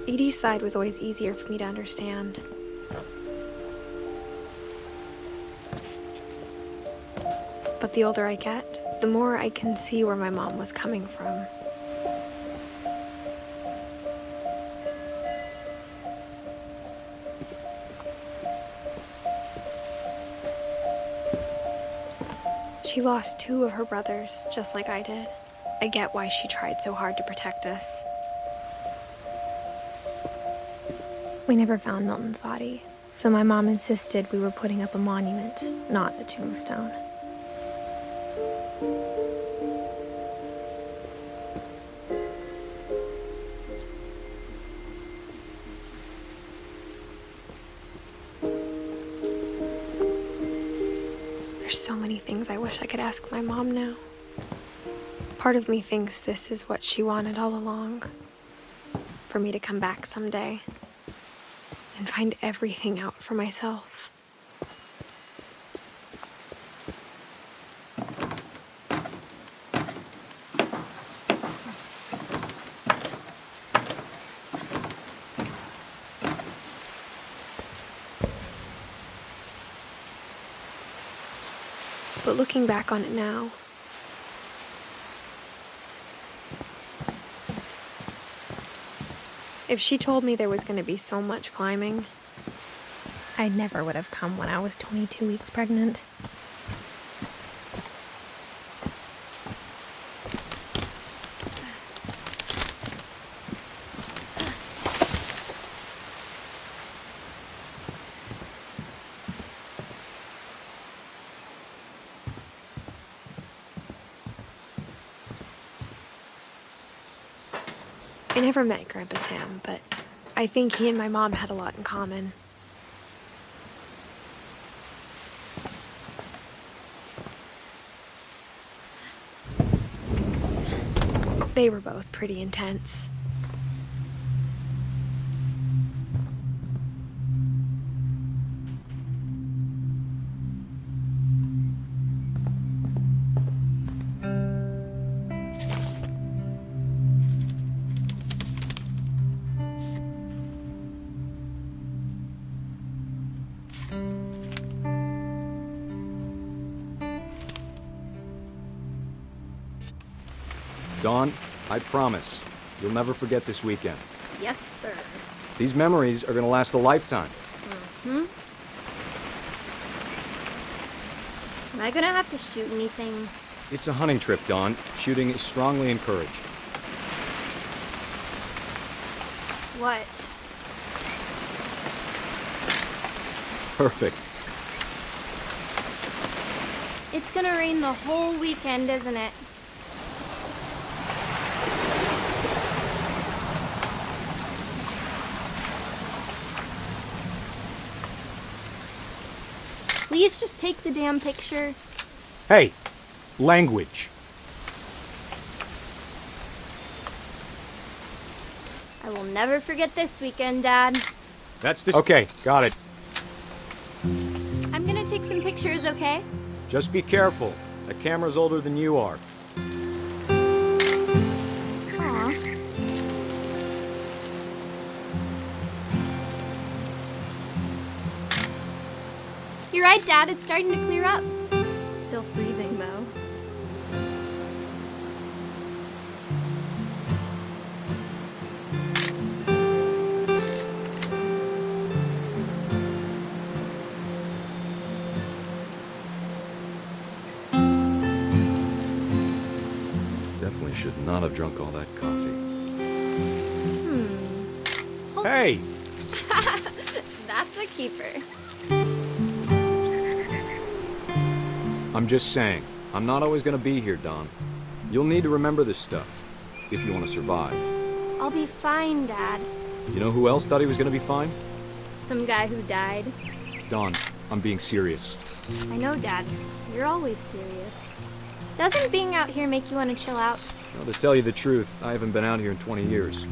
Edie's side was always easier for me to understand. But the older I get, the more I can see where my mom was coming from. She lost 2 of her brothers, just like I did. I get why she tried so hard to protect us. We never found Milton's body, so my mom insisted we were putting up a monument, not a tombstone. There's so many things I wish I could ask my mom now. Part of me thinks this is what she wanted all along, for me to come back someday and find everything out for myself. But looking back on it now, if she told me there was going to be so much climbing, I never would have come when I was 22 weeks pregnant. I never met Grandpa Sam, but I think he and my mom had a lot in common. They were both pretty intense. Dawn, I promise, you'll never forget this weekend. Yes, sir. These memories are gonna last a lifetime. Am I gonna have to shoot anything? It's a hunting trip, Dawn. Shooting is strongly encouraged. What? Perfect. It's gonna rain the whole weekend, isn't it? Please just take the damn picture. Hey, language. I will never forget this weekend, Dad. That's this. Okay, got it. I'm gonna take some pictures, okay? Just be careful. That camera's older than you are. Aw. You're right, Dad. It's starting to clear up. Still freezing, though. Definitely should not have drunk all that coffee. Hey! That's a keeper. I'm just saying, I'm not always gonna be here, Dawn. You'll need to remember this stuff, if you want to survive. I'll be fine, Dad. You know who else thought he was gonna be fine? Some guy who died. Dawn, I'm being serious. I know, Dad. You're always serious. Doesn't being out here make you want to chill out? Well, to tell you the truth, I haven't been out here in 20 years.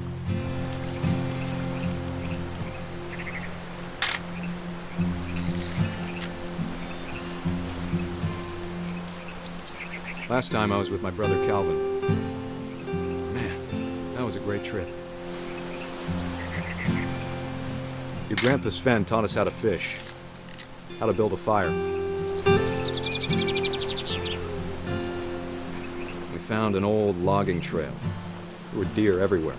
Last time I was with my brother Calvin. Man, that was a great trip. Your grandpa Sven taught us how to fish, how to build a fire. We found an old logging trail. There were deer everywhere.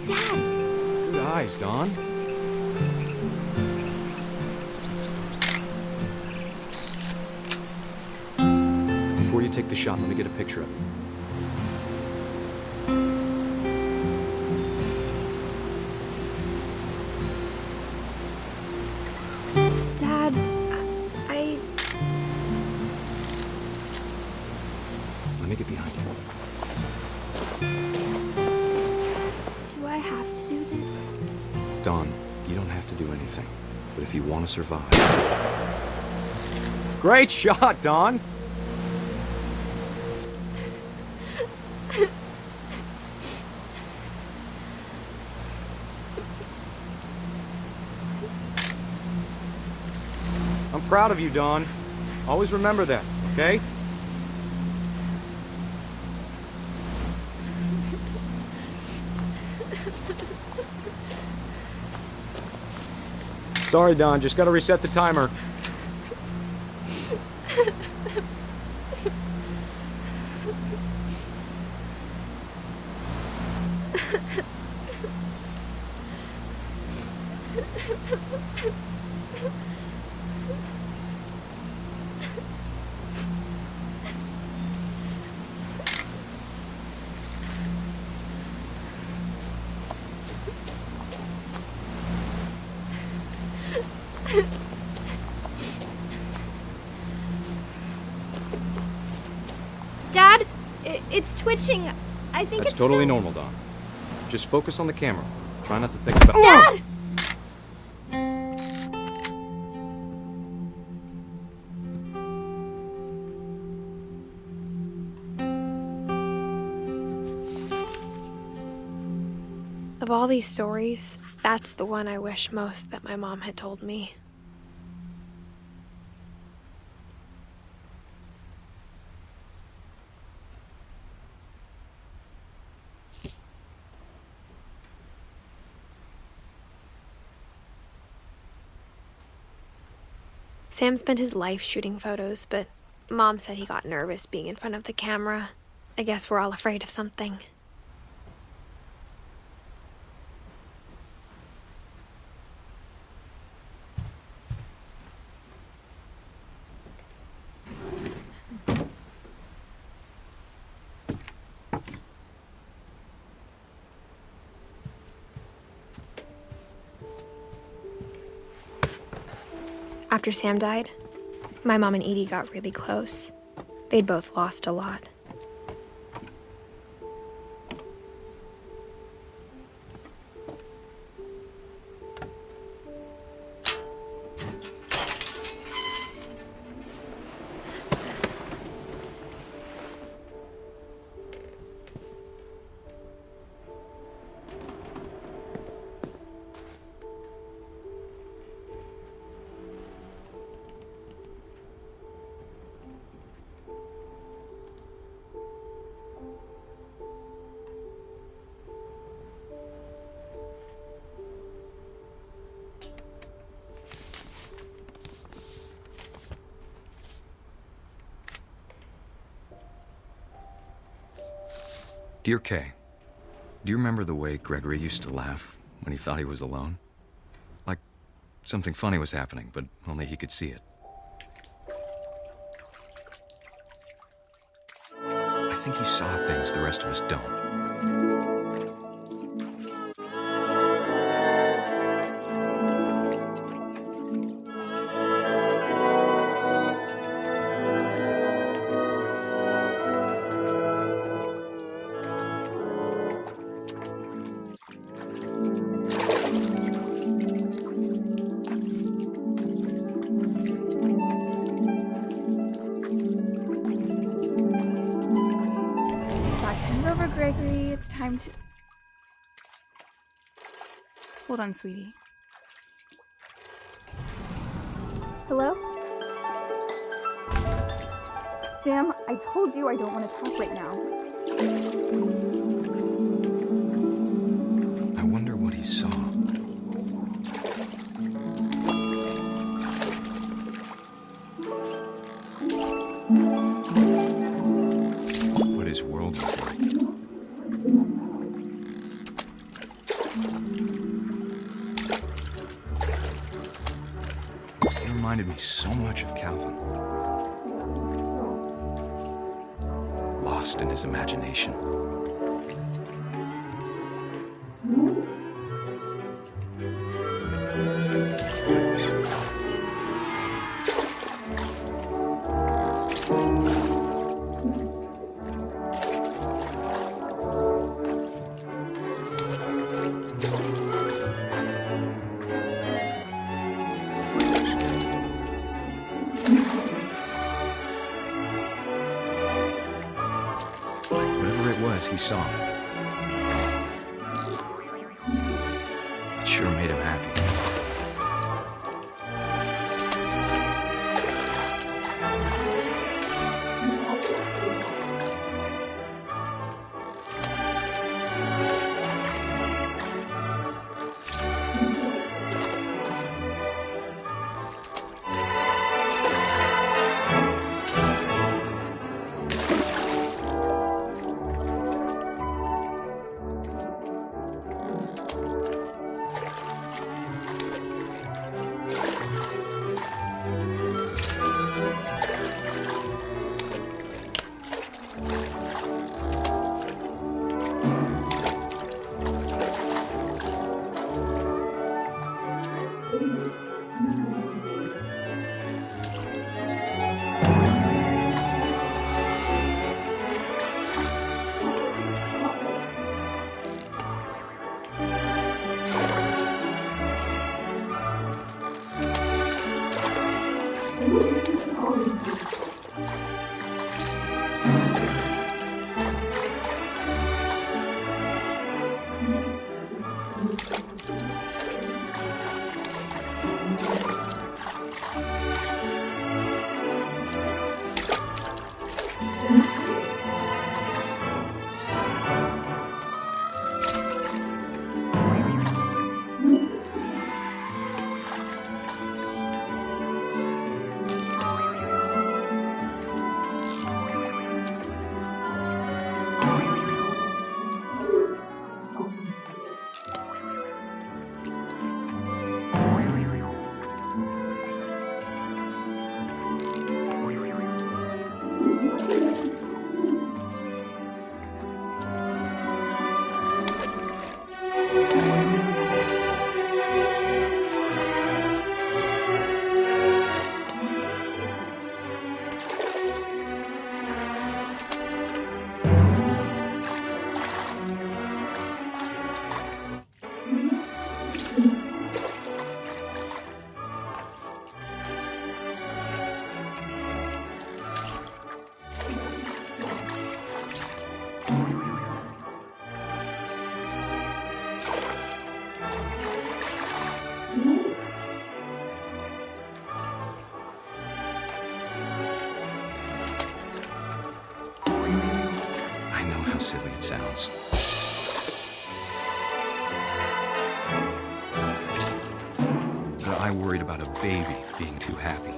Dad! Good eyes, Dawn. Before you take the shot, let me get a picture of it. Dad, I... Let me get behind you. Do I have to do this? Dawn, you don't have to do anything. But if you want to survive... Great shot, Dawn! I'm proud of you, Dawn. Always remember that, okay? Sorry, Dawn. Just gotta reset the timer. Dad, it's twitching. I think That's it's totally so... normal, Dawn. Just focus on the camera. Try not to think about... Dad! Of all these stories, that's the one I wish most that my mom had told me. Sam spent his life shooting photos, but Mom said he got nervous being in front of the camera, I guess we're all afraid of something. After Sam died, my mom and Edie got really close. They'd both lost a lot. Dear Kay, do you remember the way Gregory used to laugh when he thought he was alone? Like something funny was happening, but only he could see it. I think he saw things the rest of us don't. Gregory, it's time to... Hold on, sweetie. Hello? Sam, I told you I don't want to talk right now. I wonder what he saw. What his world was like. It reminded me so much of Calvin. Lost in his imagination. Whatever it was he saw, it sure made him happy. But I worried about a baby being too happy.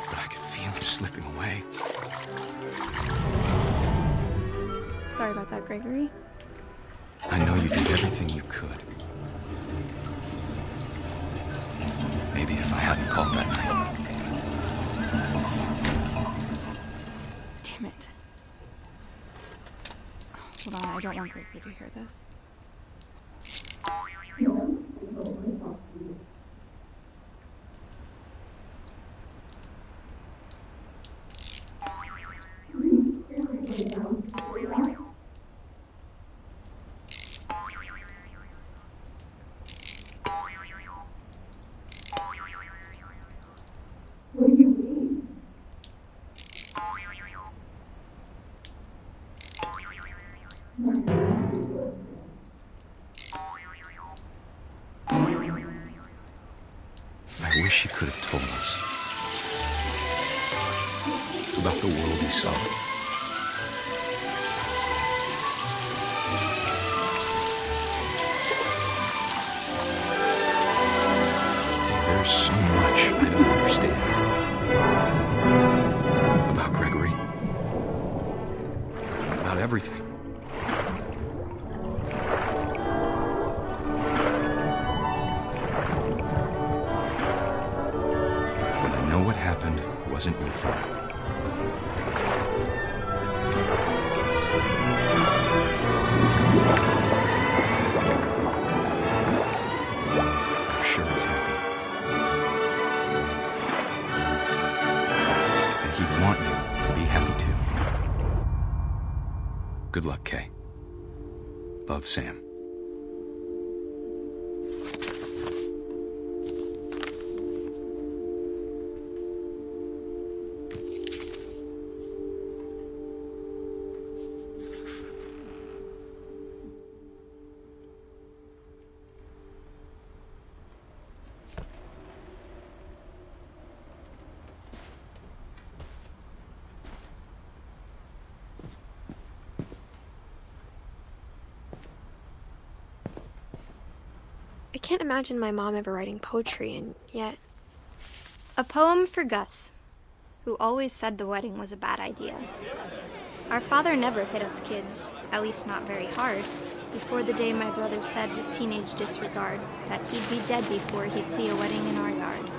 But I could feel him slipping away. Sorry about that, Gregory. I know you did everything you could. Maybe if I hadn't called that night. Damn it. Hold on, I don't want Gregory to hear this. I wish he could have told us about the world he saw. There's so much I don't understand about Gregory, about everything. What happened wasn't your fault. I'm sure he's happy. And he'd want you to be happy too. Good luck, Kay. Love, Sam. I can't imagine my mom ever writing poetry, and yet... A poem for Gus, who always said the wedding was a bad idea. Our father never hit us kids, at least not very hard, before the day my brother said with teenage disregard that he'd be dead before he'd see a wedding in our yard.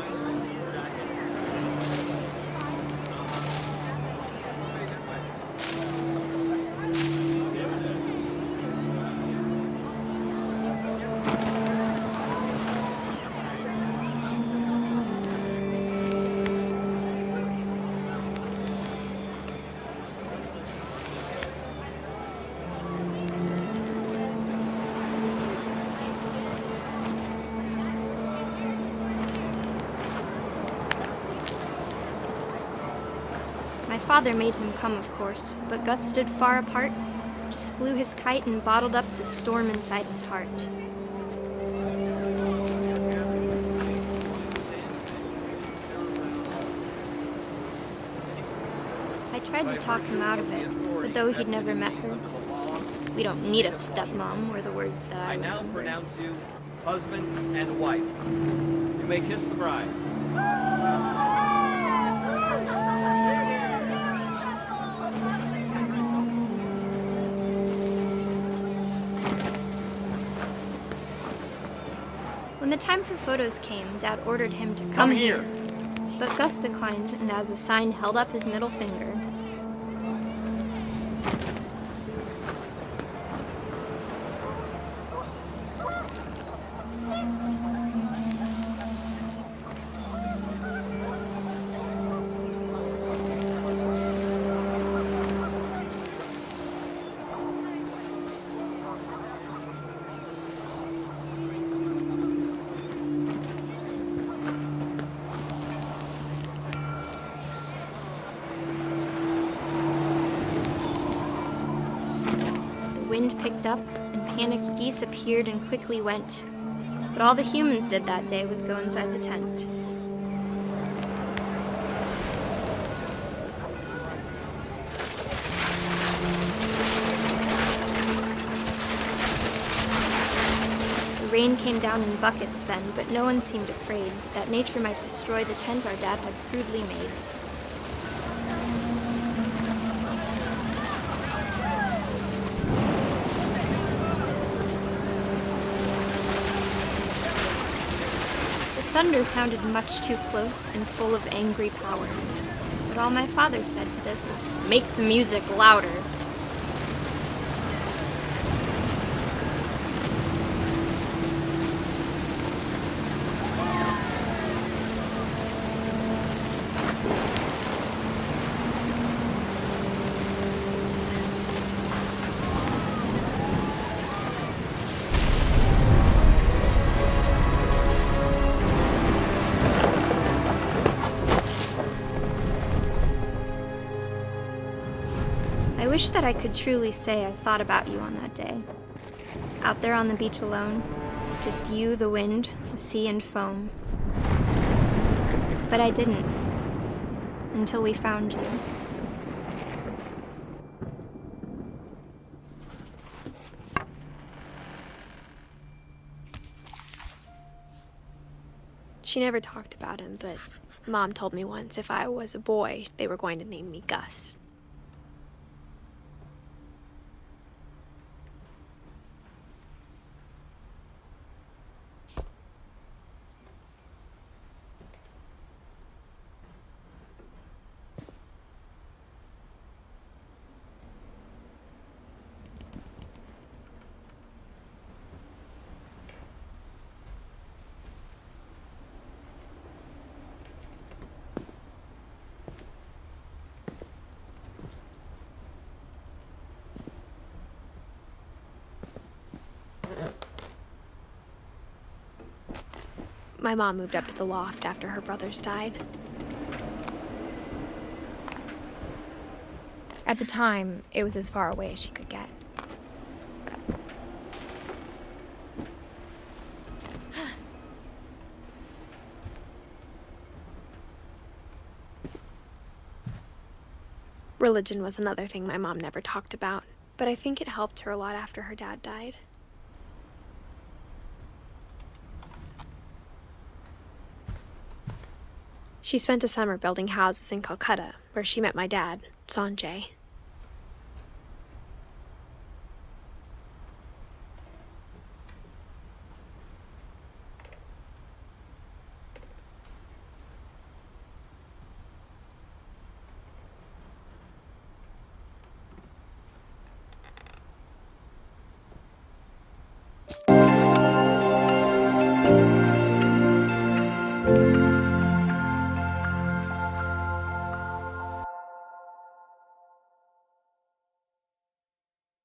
My father made him come, of course, but Gus stood far apart, just flew his kite and bottled up the storm inside his heart. I tried to talk him out of it, but though he'd never met her, "We don't need a stepmom," were the words that I now remembered. pronounce you husband and wife. You may kiss the bride. When the time for photos came, Dad ordered him to come here. But Gus declined, and as a sign held up his middle finger. The wind picked up, and panicked geese appeared and quickly went. But all the humans did that day was go inside the tent. rain came down in buckets then, but no one seemed afraid that nature might destroy the tent our dad had crudely made. The thunder sounded much too close and full of angry power. But all my father said to this was, "Make the music louder." I wish that I could truly say I thought about you on that day. Out there on the beach alone, just you, the wind, the sea, and foam. But I didn't, until we found you. She never talked about him, but Mom told me once if I was a boy, they were going to name me Gus. My mom moved up to the loft after her brothers died. At the time, it was as far away as she could get. Religion was another thing my mom never talked about, but I think it helped her a lot after her dad died. She spent a summer building houses in Calcutta, where she met my dad, Sanjay.